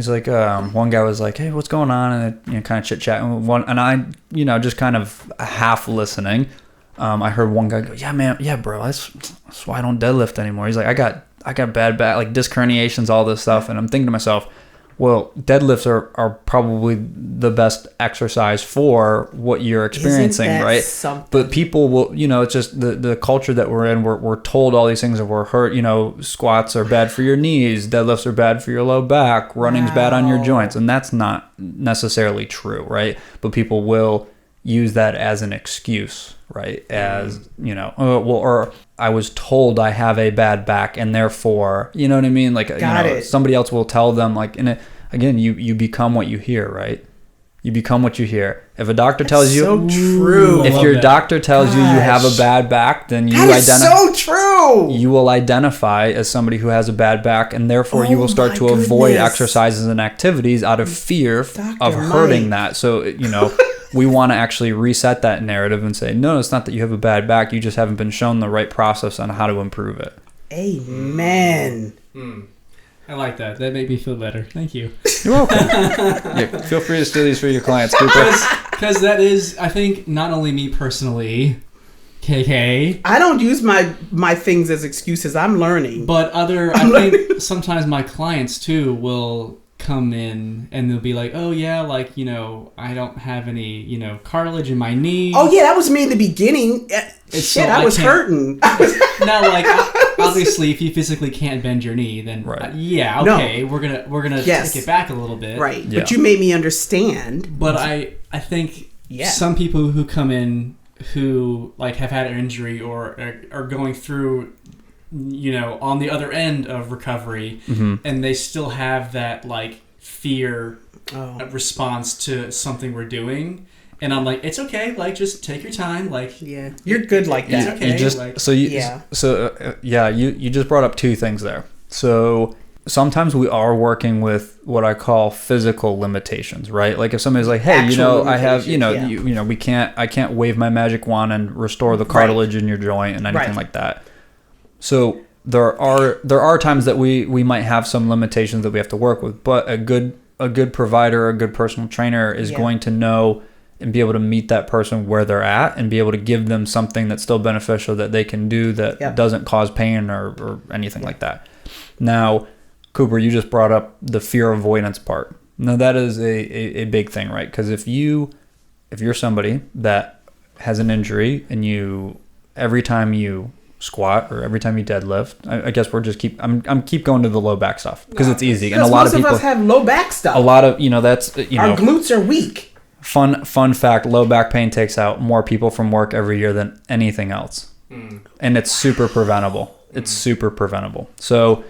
like one guy was like, hey, what's going on, and kind of chit chat, and I just kind of half listening. I heard one guy go, yeah, man, yeah, bro, that's why I don't deadlift anymore. He's like, I got bad back, like disc herniations, all this stuff. And I'm thinking to myself, well, deadlifts are probably the best exercise for what you're experiencing, right? Something? But people will, it's just the culture that we're in. We're told all these things that we're hurt. Squats are bad for your knees, deadlifts are bad for your low back, running's bad on your joints, and that's not necessarily true, right? But people will use that as an excuse, right? As or I was told I have a bad back and therefore, you know what I mean? Like, somebody else will tell them, like, again, you become what you hear, right? You become what you hear. If a doctor tells you, so true. If your doctor tells you have a bad back, then you so true. You will identify as somebody who has a bad back, and therefore you will start to avoid exercises and activities out of fear of hurting that. So, we want to actually reset that narrative and say, no, it's not that you have a bad back. You just haven't been shown the right process on how to improve it. Amen. I like that. That made me feel better. Thank you. You're welcome. Yeah, feel free to steal these for your clients, Cooper. Because that is, I think, not only me personally, KK. I don't use my things as excuses. I'm learning. But I think sometimes my clients, too, will come in and they'll be like, oh yeah, like I don't have any cartilage in my knee. Oh yeah, that was me in the beginning. I was hurting. Now, like, obviously if you physically can't bend your knee, then right. We're gonna take it back a little bit, right? Yeah. But you made me understand. But I think some people who come in who like have had an injury or are going through on the other end of recovery, and they still have that like fear response to something we're doing, and I'm like, it's okay, like just take your time, like you're good like that. It's okay. You just brought up two things there. So sometimes we are working with what I call physical limitations, right? Like if somebody's like, hey, I have, I can't wave my magic wand and restore the cartilage in your joint and anything like that. So there are times that we might have some limitations that we have to work with, but a good provider, a good personal trainer is going to know and be able to meet that person where they're at and be able to give them something that's still beneficial that they can do that doesn't cause pain or anything like that. Now, Cooper, you just brought up the fear avoidance part. Now that is a big thing, right? Because if you're somebody that has an injury and every time you squat or every time you deadlift, I guess I'm keep going to the low back stuff because it's easy, and a lot of people us have low back stuff. A lot of that's our glutes are weak. Fun fact: low back pain takes out more people from work every year than anything else, and it's super preventable. It's super preventable. So,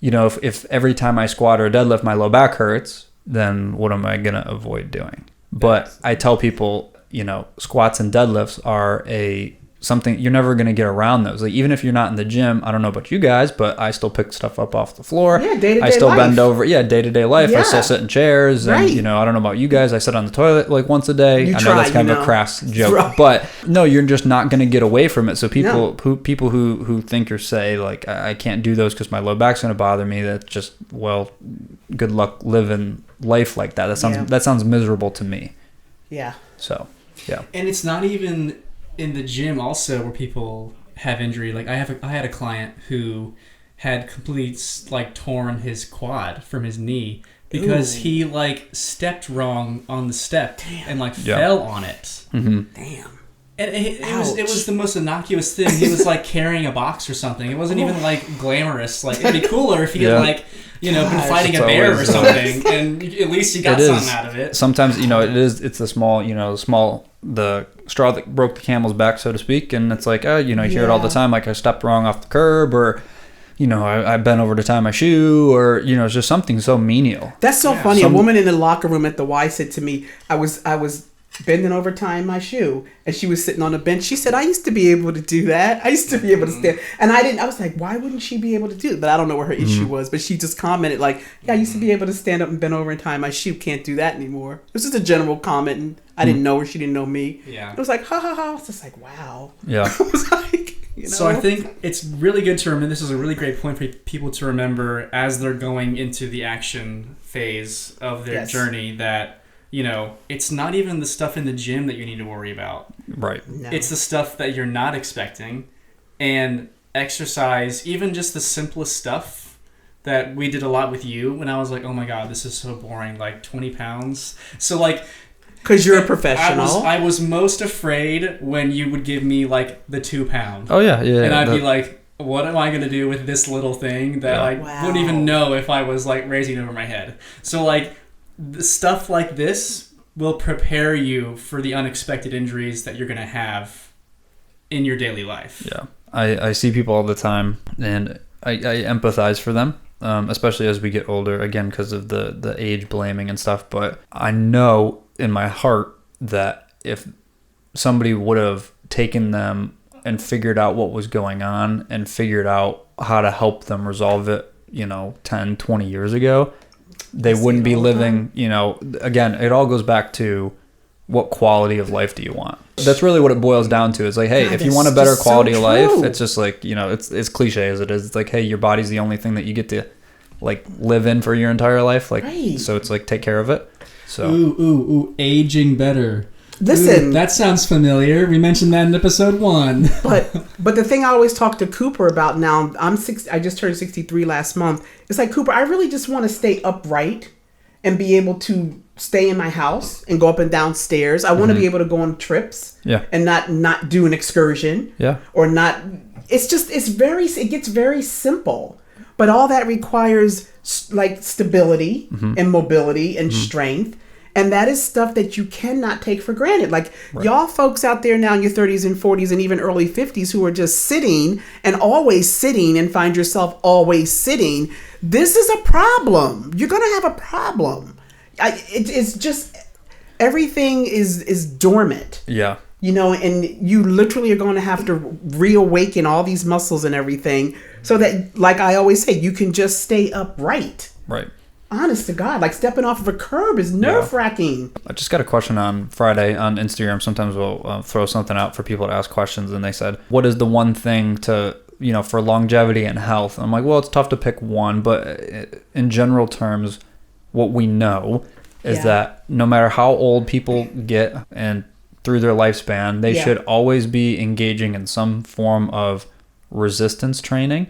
if every time I squat or deadlift my low back hurts, then what am I gonna avoid doing? But I tell people, squats and deadlifts are something you're never going to get around those. Like even if you're not in the gym, I don't know about you guys, but I still pick stuff up off the floor. Yeah, day-to-day I still life. bend over. Yeah, day-to-day life. Yeah. I still sit in chairs and right. I don't know about you guys. I sit on the toilet like once a day. You I know try, that's kind of a crass joke, right. But no, you're just not going to get away from it. So people who think or say like I can't do those because my low back's going to bother me, that's just good luck living life like that. That sounds miserable to me. Yeah. So, yeah. And it's not even in the gym also where people have injury. Like I had a client who had completely like torn his quad from his knee because he like stepped wrong on the step and like fell on it. Mm-hmm. Damn. And it was the most innocuous thing. He was like carrying a box or something. It wasn't even like glamorous. Like it'd be cooler if he had like, you know, been fighting a bear or something, and at least you got something out of it. Sometimes, you know, it's the small, you know, the straw that broke the camel's back, so to speak. And it's like, you know, you hear it all the time. Like I stepped wrong off the curb, or, you know, I bent over to tie my shoe, or, you know, it's just something so menial. That's so funny. A woman in the locker room at the Y said to me, I was bending over tying my shoe, and she was sitting on a bench. She said, I used to be able to do that. I used to be able to stand. And I was like, why wouldn't she be able to do it? But I don't know what her issue was. But she just commented like, yeah, I used to be able to stand up and bend over and tie my shoe. Can't do that anymore. It was just a general comment, and I didn't know her. She didn't know me. Yeah. It was like, ha ha ha. I was just like, wow. Yeah. I was like, you know. So I think it's really good to remember. This is a really great point for people to remember as they're going into the action phase of their journey, that, you know, it's not even the stuff in the gym that you need to worry about. Right. No. It's the stuff that you're not expecting. And exercise, even just the simplest stuff that we did a lot with you when I was like, oh my God, this is so boring, like 20 pounds. So like, because you're a professional. I was most afraid when you would give me like the 2 pound. Oh yeah. And I'd be like, what am I going to do with this little thing that I wouldn't even know if I was like raising it over my head. So like, the stuff like this will prepare you for the unexpected injuries that you're going to have in your daily life. Yeah. I see people all the time, and I empathize for them, especially as we get older, again, because of the age blaming and stuff. But I know in my heart that if somebody would have taken them and figured out what was going on and figured out how to help them resolve it, you know, 10, 20 years ago, they wouldn't be living, you know, again, it all goes back to what quality of life do you want? That's really what it boils down to. It's like, hey, if you want a better quality of life, it's just like, you know, it's cliche as it is. It's like, hey, your body's the only thing that you get to like live in for your entire life. Like, so it's like, take care of it. So, ooh, aging better. Listen, that sounds familiar. We mentioned that in episode 1. but the thing I always talk to Cooper about now, I just turned 63 last month. It's like, Cooper, I really just want to stay upright and be able to stay in my house and go up and down stairs. I want to be able to go on trips and not do an excursion or not. It gets very simple, but all that requires like stability and mobility and strength. And that is stuff that you cannot take for granted. Like y'all folks out there now in your 30s and 40s and even early 50s who are just sitting and always sitting and find yourself always sitting. This is a problem. You're going to have a problem. It's just everything is dormant. Yeah. You know, and you literally are going to have to reawaken all these muscles and everything so that, like I always say, you can just stay upright. Right. Honest to God, like stepping off of a curb is nerve-wracking. I just got a question on Friday on Instagram. Sometimes we'll throw something out for people to ask questions, and they said, what is the one thing to, you know, for longevity and health? And I'm like, well, it's tough to pick one, but in general terms, what we know is that no matter how old people get and through their lifespan, they should always be engaging in some form of resistance training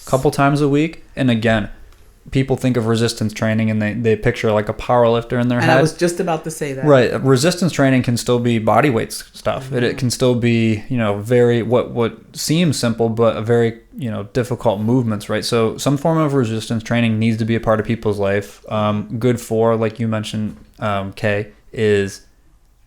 a couple times a week. And again, people think of resistance training and they picture like a power lifter in their head. And I was just about to say that. Right. Resistance training can still be body weight stuff. It can still be, you know, very, what seems simple, but a very, you know, difficult movements, right? So some form of resistance training needs to be a part of people's life. Good for, like you mentioned, Kay, is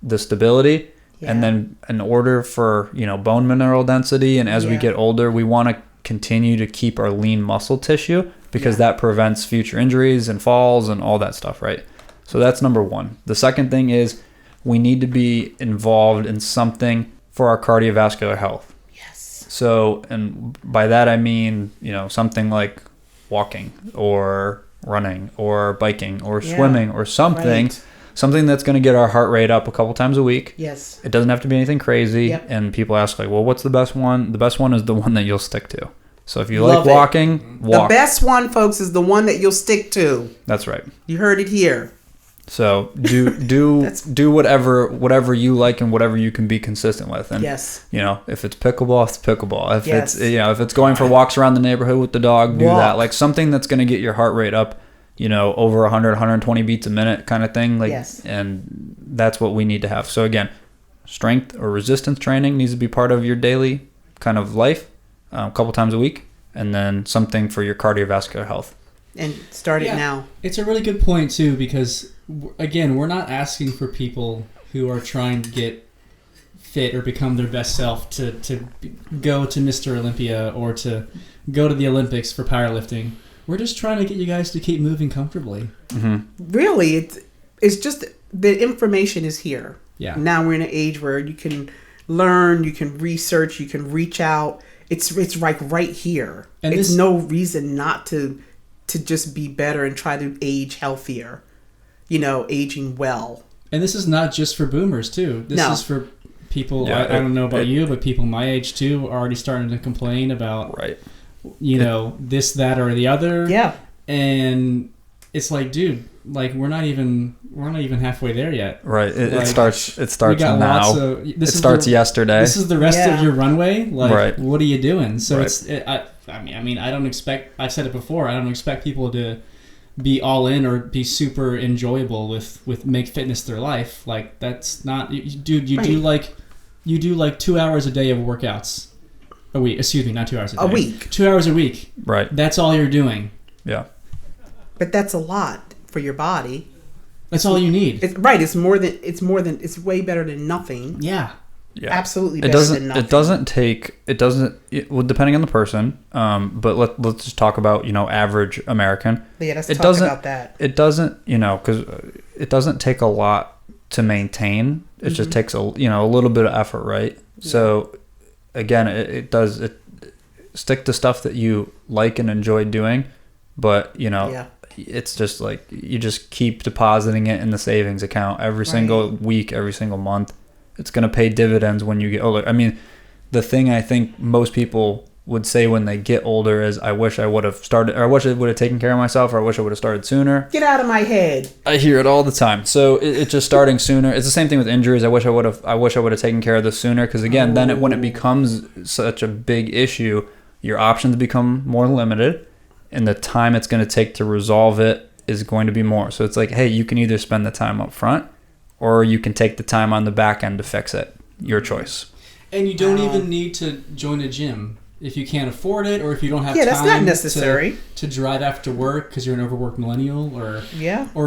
the stability. And then in order for, you know, bone mineral density. And as we get older, we want to continue to keep our lean muscle tissue, because that prevents future injuries and falls and all that stuff, right? So that's number one. The second thing is we need to be involved in something for our cardiovascular health. Yes. So, and by that I mean, you know, something like walking or running or biking or swimming or something, something that's going to get our heart rate up a couple times a week. Yes. It doesn't have to be anything crazy. And people ask like, well, what's the best one? The best one is the one that you'll stick to. So if you like walking, walk. The best one, folks, is the one that you'll stick to. That's right. You heard it here. So do whatever you like and whatever you can be consistent with. And you know, if it's pickleball, it's pickleball. If it's, you know, if it's going for walks around the neighborhood with the dog, do that. Like something that's going to get your heart rate up, you know, over 100, 120 beats a minute kind of thing. Like, and that's what we need to have. So again, strength or resistance training needs to be part of your daily kind of life, a couple times a week, and then something for your cardiovascular health. And start it now. It's a really good point too, because again, we're not asking for people who are trying to get fit or become their best self to go to Mr. Olympia or to go to the Olympics for powerlifting. We're just trying to get you guys to keep moving comfortably. Mm-hmm. Really, it's just the information is here. Yeah. Now we're in an age where you can learn, you can research, you can reach out. It's like right here. And it's no reason not to just be better and try to age healthier. Aging well. And this is not just for boomers too. This is for people. I don't know about you, but people my age too are already starting to complain about this, that, or the other. Yeah. And it's like, dude, like we're not even halfway there yet. Right. It starts now. It starts yesterday. This is the rest of your runway. Like, what are you doing? So I don't expect. I've said it before. I don't expect people to be all in or be super enjoyable with make fitness their life. Like that's not, dude. You do like 2 hours a day of workouts a week. Excuse me, not 2 hours a day. A week. 2 hours a week. Right. That's all you're doing. Yeah. But that's a lot for your body. That's all you need. It's way better than nothing. Yeah. Yeah. Absolutely better than nothing. Depending on the person, but let's just talk about, average American. Yeah, let's talk about that. It doesn't, because it doesn't take a lot to maintain. It just takes a little bit of effort, right? Yeah. So again, it stick to stuff that you like and enjoy doing, but it's just like you just keep depositing it in the savings account every single week, every single month. It's going to pay dividends when you get older. I mean, the thing I think most people would say when they get older is, I wish I would have started, or I wish I would have taken care of myself, or I wish I would have started sooner. Get out of my head. I hear it all the time. So it's just starting sooner. It's the same thing with injuries. I wish I would have taken care of this sooner, because again, then when it becomes such a big issue, your options become more limited, and the time it's going to take to resolve it is going to be more. So it's like, hey, you can either spend the time up front, or you can take the time on the back end to fix it. Your choice. And you don't even need to join a gym if you can't afford it, or if you don't have time. That's not necessary to drive after work because you're an overworked millennial, or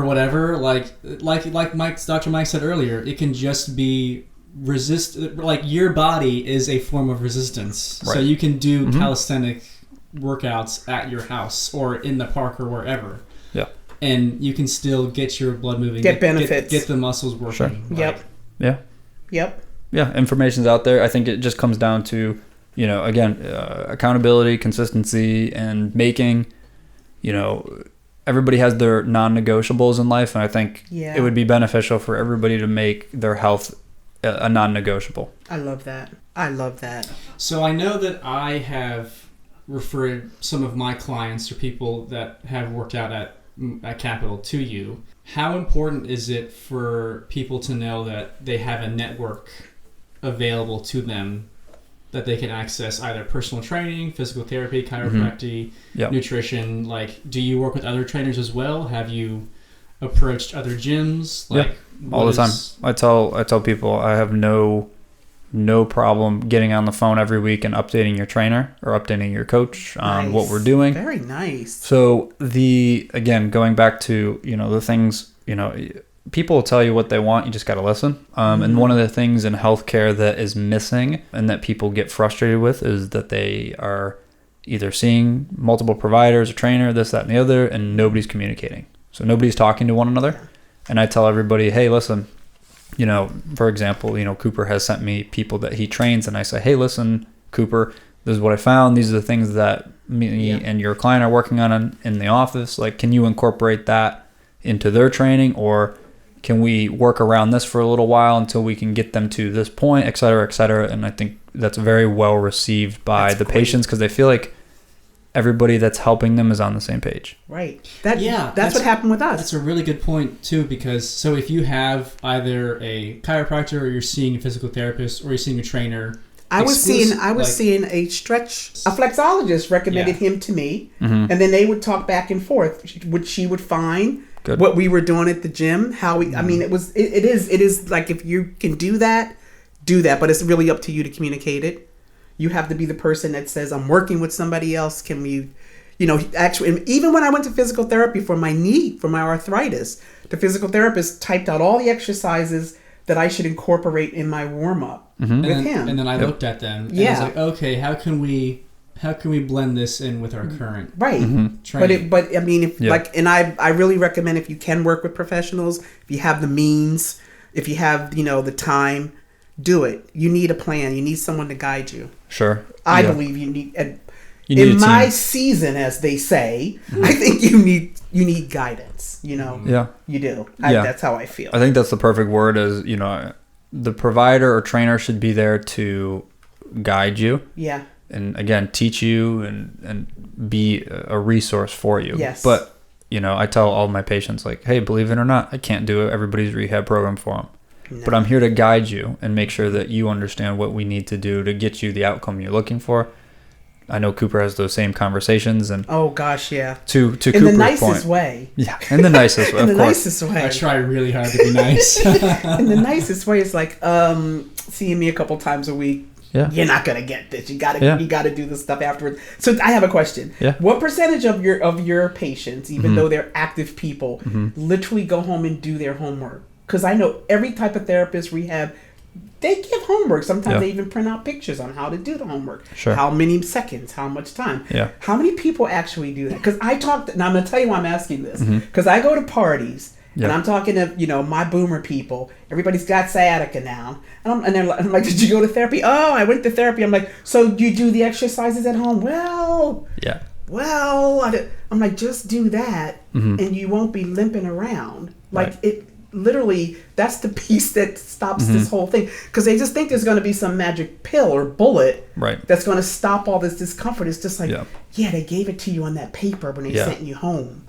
whatever. Like Dr. Mike said earlier, it can just be like your body is a form of resistance. Right. So you can do calisthenic workouts at your house or in the park or wherever. Yeah. And you can still get your blood moving. Get benefits. Get the muscles working. Sure. Yep. Yeah. Yep. Yeah. Information's out there. I think it just comes down to, again, accountability, consistency, and making, everybody has their non-negotiables in life. And I think it would be beneficial for everybody to make their health a non-negotiable. I love that. So I know that I have referred some of my clients or people that have worked out at Capital to you. How important is it for people to know that they have a network available to them that they can access either personal training, physical therapy, chiropractic, nutrition? Like, do you work with other trainers as well? Have you approached other gyms? Like, all the time. I tell people I have no problem getting on the phone every week and updating your trainer or updating your coach on what we're doing. Very nice. So going back to, the things, people will tell you what they want. You just got to listen. And one of the things in healthcare that is missing and that people get frustrated with is that they are either seeing multiple providers, a trainer, this, that, and the other, and nobody's communicating. So nobody's talking to one another. And I tell everybody, hey, listen, for example, Cooper has sent me people that he trains, and I say, hey, listen, Cooper, this is what I found. These are the things that me and your client are working on in the office. Like, can you incorporate that into their training, or can we work around this for a little while until we can get them to this point, et cetera, et cetera. And I think that's very well received by the patients, because they feel like everybody that's helping them is on the same page. Right. That's what happened with us. That's a really good point too, because so if you have either a chiropractor, or you're seeing a physical therapist, or you're seeing a trainer. I was seeing a flexologist recommended him to me, and then they would talk back and forth. She would find what we were doing at the gym, how we. I mean, it is like, if you can do that, do that, but it's really up to you to communicate it. You have to be the person that says, I'm working with somebody else. Can we, actually, even when I went to physical therapy for my knee, for my arthritis, the physical therapist typed out all the exercises that I should incorporate in my warm-up with him. And then I looked at them and I was like, okay, how can we blend this in with our current training? But I mean, I really recommend, if you can work with professionals, if you have the means, if you have, the time, do it. You need a plan. You need someone to guide you. Sure. I believe you need in my season, as they say, I think you need guidance. Yeah. You do. That's how I feel. I think that's the perfect word. Is the provider or trainer should be there to guide you. Yeah. And again, teach you and be a resource for you. Yes. But I tell all my patients, like, hey, believe it or not, I can't do everybody's rehab program for them. No. But I'm here to guide you and make sure that you understand what we need to do to get you the outcome you're looking for. I know Cooper has those same conversations, and oh gosh, yeah. To in Cooper's the nicest point, way. Yeah, in the nicest way. In of the course. nicest way. I try really hard to be nice. In the nicest way, it's like seeing me a couple times a week. Yeah. You're not gonna get this. You gotta do this stuff afterwards. So I have a question. Yeah. What percentage of your patients, even though they're active people, literally go home and do their homework? Because I know every type of therapist, rehab, they give homework. Sometimes they even print out pictures on how to do the homework. Sure. How many seconds, how much time. Yeah. How many people actually do that? Because and I'm going to tell you why I'm asking this. Because I go to parties, and I'm talking to, my boomer people. Everybody's got sciatica now. And I'm like, did you go to therapy? Oh, I went to therapy. I'm like, so you do the exercises at home? Well, I'm like, just do that, and you won't be limping around. Like, it literally, that's the piece that stops this whole thing, because they just think there's going to be some magic pill or bullet that's going to stop all this discomfort. It's just like, they gave it to you on that paper when they sent you home.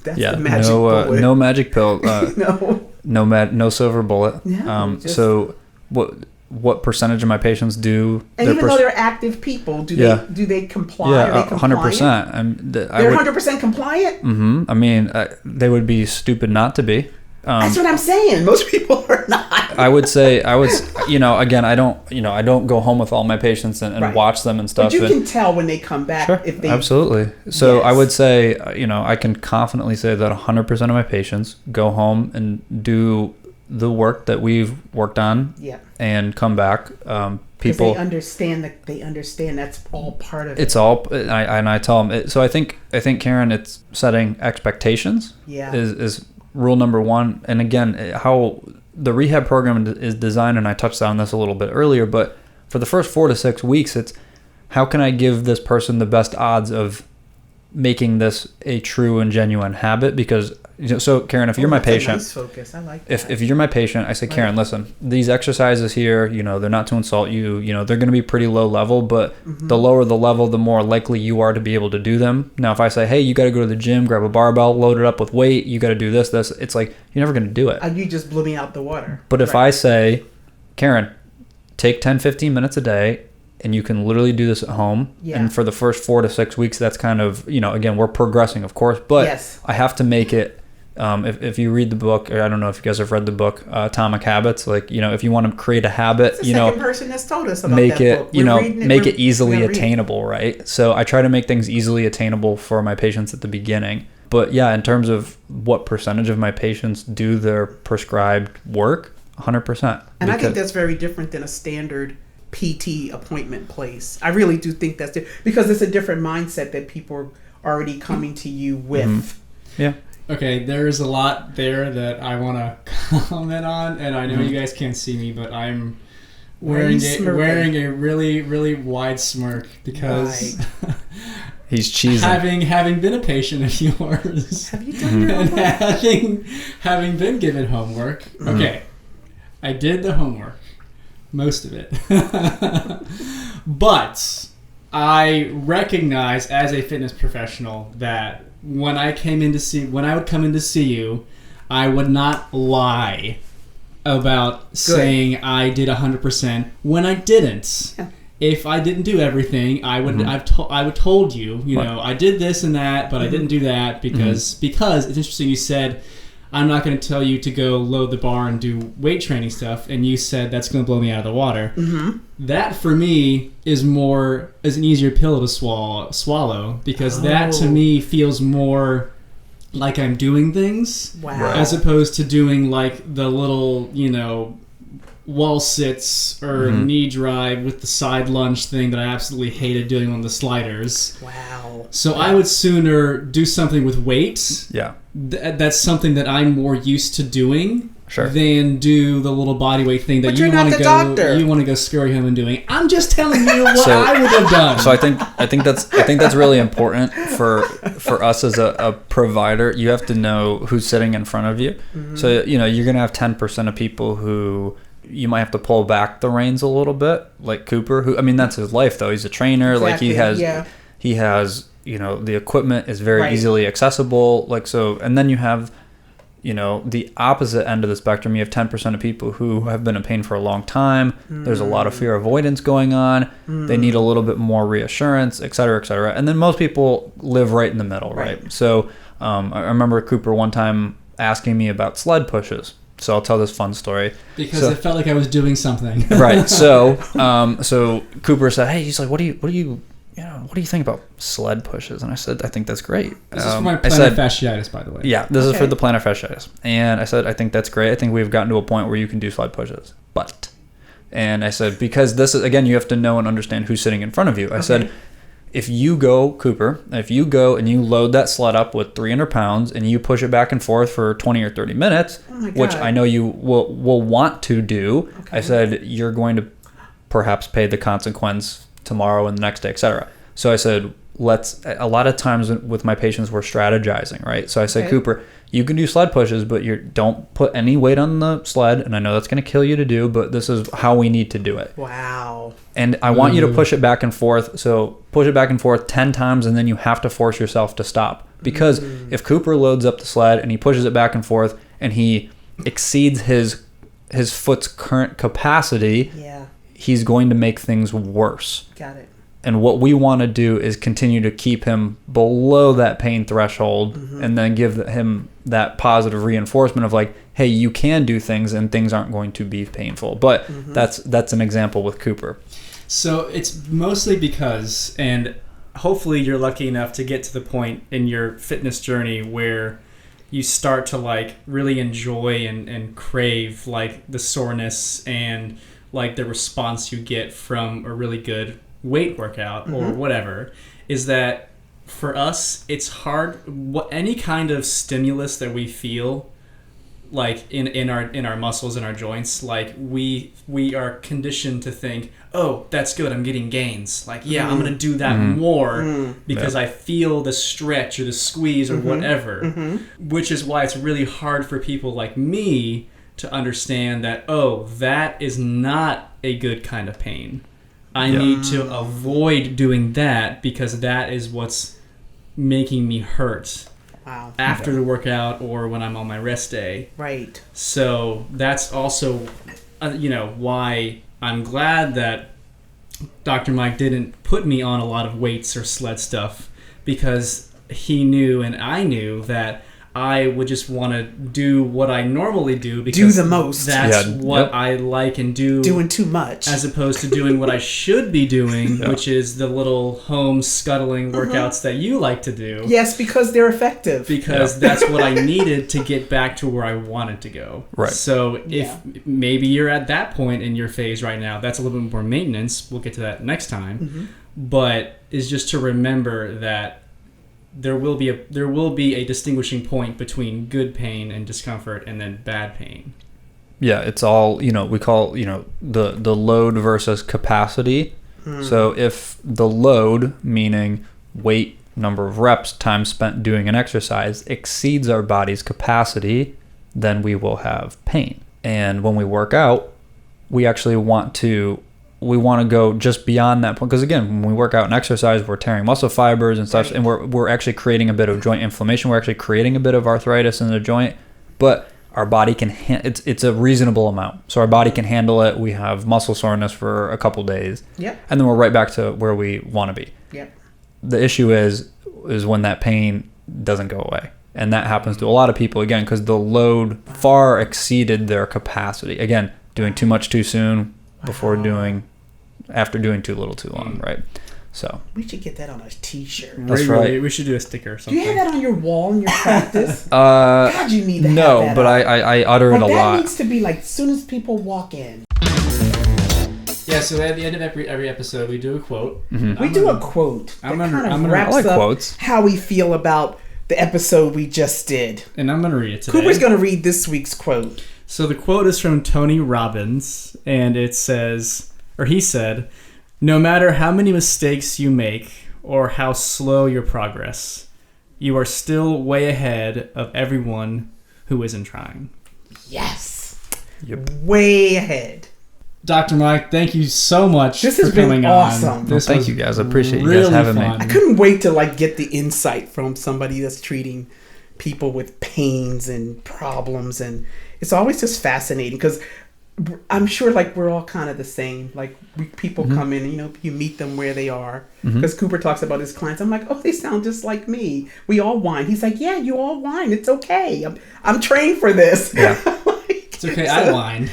That's the magic bullet. No magic pill. No silver bullet. So what percentage of my patients do? And even though they're active people, do they comply? Yeah, Are they compliant? 100%. They're 100% compliant? Mm-hmm. I mean, they would be stupid not to be. That's what I'm saying. Most people are not. I was, again, I don't go home with all my patients and watch them and stuff. But you can tell when they come back. Sure, if they, absolutely. So I would say, I can confidently say that 100% of my patients go home and do the work that we've worked on and come back. People understand that's all part of it. It's all, and I tell them. So I think Karen, it's setting expectations. Yeah. Is rule number one. And again, how the rehab program is designed, and I touched on this a little bit earlier, but for the first 4 to 6 weeks, it's how can I give this person the best odds of making this a true and genuine habit? Because so Karen, if you're my patient, nice focus. I like that. If you're my patient, I say, Karen, listen, these exercises here, they're not to insult you, they're going to be pretty low level, but the lower the level, the more likely you are to be able to do them. Now, if I say, hey, you got to go to the gym, grab a barbell, load it up with weight, you got to do this, it's like, you're never going to do it. You just blew me out the water. But if I say, Karen, take 10, 15 minutes a day, and you can literally do this at home. Yeah. And for the first 4 to 6 weeks, that's kind of, again, we're progressing, of course, but I have to make it, if you read the book, or I don't know if you guys have read the book, Atomic Habits, like, if you want to create a habit, it's the second person that's told us about make that it, book. make it easily attainable, right? So I try to make things easily attainable for my patients at the beginning. But yeah, in terms of what percentage of my patients do their prescribed work, 100%. And I think that's very different than a standard PT appointment place. I really do think that's because it's a different mindset that people are already coming to you with. Yeah. Okay, there's a lot there that I want to comment on, and I know you guys can't see me, but I'm wearing a really, really wide smirk because he's cheesing. Having been a patient of yours, have you done your homework? And having been given homework, okay, I did the homework, most of it, but I recognize as a fitness professional that when I would come in to see you, I would not lie about saying I did 100% when I didn't. Yeah. If I didn't do everything, I would I would told you, I did this and that, but I didn't do that because it's interesting. You said I'm not going to tell you to go load the bar and do weight training stuff, and you said that's going to blow me out of the water. Mm-hmm. That for me is an easier pill to swallow because that to me feels more like I'm doing things, as opposed to doing like the little, wall sits or knee drive with the side lunge thing that I absolutely hated doing on the sliders. Wow. So I would sooner do something with weights. Yeah. That's something that I'm more used to doing. Sure. Than do the little body weight thing that you want to go. Doctor. You want to go scurry home and doing. I'm just telling you what I would have done. So I think that's really important for us as a provider. You have to know who's sitting in front of you. Mm-hmm. So you're gonna have 10% of people who you might have to pull back the reins a little bit, like Cooper. Who that's his life though. He's a trainer. Exactly. Like he has the equipment is very easily accessible. Like so, and then you have. The opposite end of the spectrum, you have 10% of people who have been in pain for a long time. There's a lot of fear avoidance going on. They need a little bit more reassurance, et cetera, et cetera. And then most people live right in the middle, right? So I remember Cooper one time asking me about sled pushes. So I'll tell this fun story. Because it felt like I was doing something. Right. So Cooper said, hey, he's like, what do you think about sled pushes? And I said, I think that's great. This is for my plantar fasciitis, by the way. Yeah, this is for the plantar fasciitis. And I said, I think that's great. I think we've gotten to a point where you can do sled pushes. And I said, because this is, again, you have to know and understand who's sitting in front of you. I said, if you go, Cooper, and you load that sled up with 300 pounds and you push it back and forth for 20 or 30 minutes, which I know you will want to do, I said, you're going to perhaps pay the consequence tomorrow and the next day, etc. So I said, a lot of times with my patients, we're strategizing, right? So I said, Cooper, you can do sled pushes, but don't put any weight on the sled. And I know that's going to kill you to do, but this is how we need to do it. Wow. And I want you to push it back and forth. So push it back and forth 10 times, and then you have to force yourself to stop. Because if Cooper loads up the sled and he pushes it back and forth and he exceeds his foot's current capacity, he's going to make things worse. Got it. And what we want to do is continue to keep him below that pain threshold and then give him that positive reinforcement of like, hey, you can do things and things aren't going to be painful. But that's an example with Cooper. So it's mostly because, and hopefully you're lucky enough to get to the point in your fitness journey where you start to like really enjoy and crave like the soreness and like the response you get from a really good weight workout or whatever, is that for us it's hard. Any kind of stimulus that we feel like in our muscles and our joints, like we are conditioned to think, oh, that's good, I'm getting gains, like I'm gonna do that more because I feel the stretch or the squeeze or whatever, which is why it's really hard for people like me to understand that, oh, that is not a good kind of pain. I need to avoid doing that because that is what's making me hurt after the workout or when I'm on my rest day. Right. So that's also, why I'm glad that Dr. Mike didn't put me on a lot of weights or sled stuff, because he knew and I knew that I would just want to do what I normally do because do the most. That's what I like and do. Doing too much. As opposed to doing what I should be doing, which is the little home scuttling workouts that you like to do. Yes, because they're effective. Because that's what I needed to get back to where I wanted to go. Right. So if maybe you're at that point in your phase right now, that's a little bit more maintenance. We'll get to that next time. But is just to remember that there will be a distinguishing point between good pain and discomfort and then bad pain. Yeah, it's all, we call, the load versus capacity. So if the load, meaning weight, number of reps, time spent doing an exercise, exceeds our body's capacity, then we will have pain. And when we work out, we actually want to go just beyond that point, because again, when we work out and exercise, we're tearing muscle fibers and stuff, and we're actually creating a bit of joint inflammation. We're actually creating a bit of arthritis in the joint, but our body can it's a reasonable amount, so our body can handle it. We have muscle soreness for a couple days, and then we're right back to where we want to be. The issue is when that pain doesn't go away. And that happens to a lot of people, again, because the load far exceeded their capacity. Again, doing too much too soon after doing too little too long, right? So we should get that on a T-shirt. That's right. We should do a sticker or Do something. you have that on your wall in your practice? God, you need to have no, that but on. I utter it a that lot. needs to be like as soon as people walk in. Yeah, so at the end of every episode, we do a quote. We do a quote that kind of I wraps like up quotes. how we feel about the episode we just did. And I'm going to read it today. Cooper's going to read this week's quote. So the quote is from Tony Robbins, and it says, or he said, "No matter how many mistakes you make or how slow your progress, you are still way ahead of everyone who isn't trying." Yes. Yep. Way ahead. Dr. Mike, thank you so much This for has been coming awesome. on. Well, thank you guys. I appreciate you really guys having fun. me. I couldn't wait to get the insight from somebody that's treating people with pains and problems, and it's always just fascinating because I'm sure we're all kind of the same. People come in and you meet them where they are, because Cooper talks about his clients. I'm like, oh, they sound just like me. We all whine. He's like, yeah, you all whine. It's okay. I'm trained for this. Yeah. It's okay, I whine.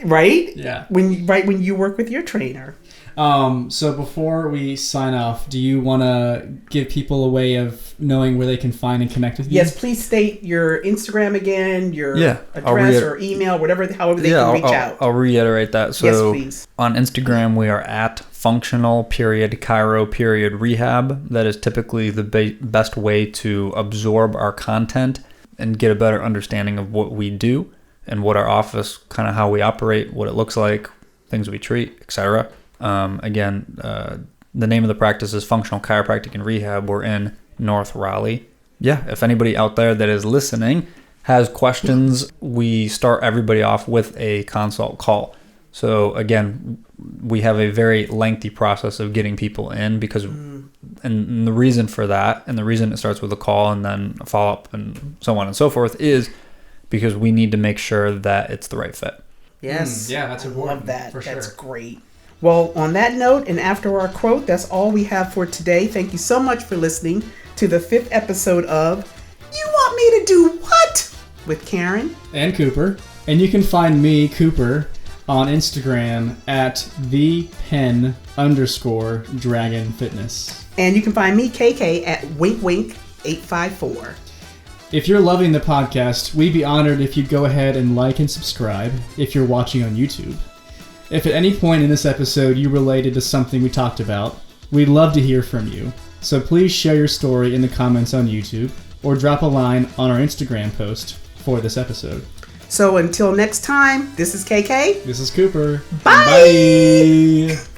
Right? Yeah. When you work with your trainer. So before we sign off, do you want to give people a way of knowing where they can find and connect with you? Yes, please state your Instagram again, your address or email, however they can reach out. I'll reiterate that. So Yes, please. On Instagram, we are at functional_chiro_rehab. That is typically the best way to absorb our content and get a better understanding of what we do and what our office, kind of how we operate, what it looks like, things we treat, etc. The name of the practice is Functional Chiropractic and Rehab. We're in North Raleigh. Yeah, if anybody out there that is listening has questions, we start everybody off with a consult call. So again, we have a very lengthy process of getting people in because, and the reason for that, and the reason it starts with a call and then a follow-up and so on and so forth is because we need to make sure that it's the right fit. Yes. Yeah, that's I important. love that. For That's sure. great. Well, on that note, and after our quote, that's all we have for today. Thank you so much for listening to the 5th episode of You Want Me to Do What? With Karen. And Cooper. And you can find me, Cooper, on Instagram at @the_dragon_fitness. And you can find me, KK, at winkwink854. If you're loving the podcast, we'd be honored if you'd go ahead and like and subscribe if you're watching on YouTube. If at any point in this episode you related to something we talked about, we'd love to hear from you. So please share your story in the comments on YouTube or drop a line on our Instagram post for this episode. So until next time, this is KK. This is Cooper. Bye. Bye.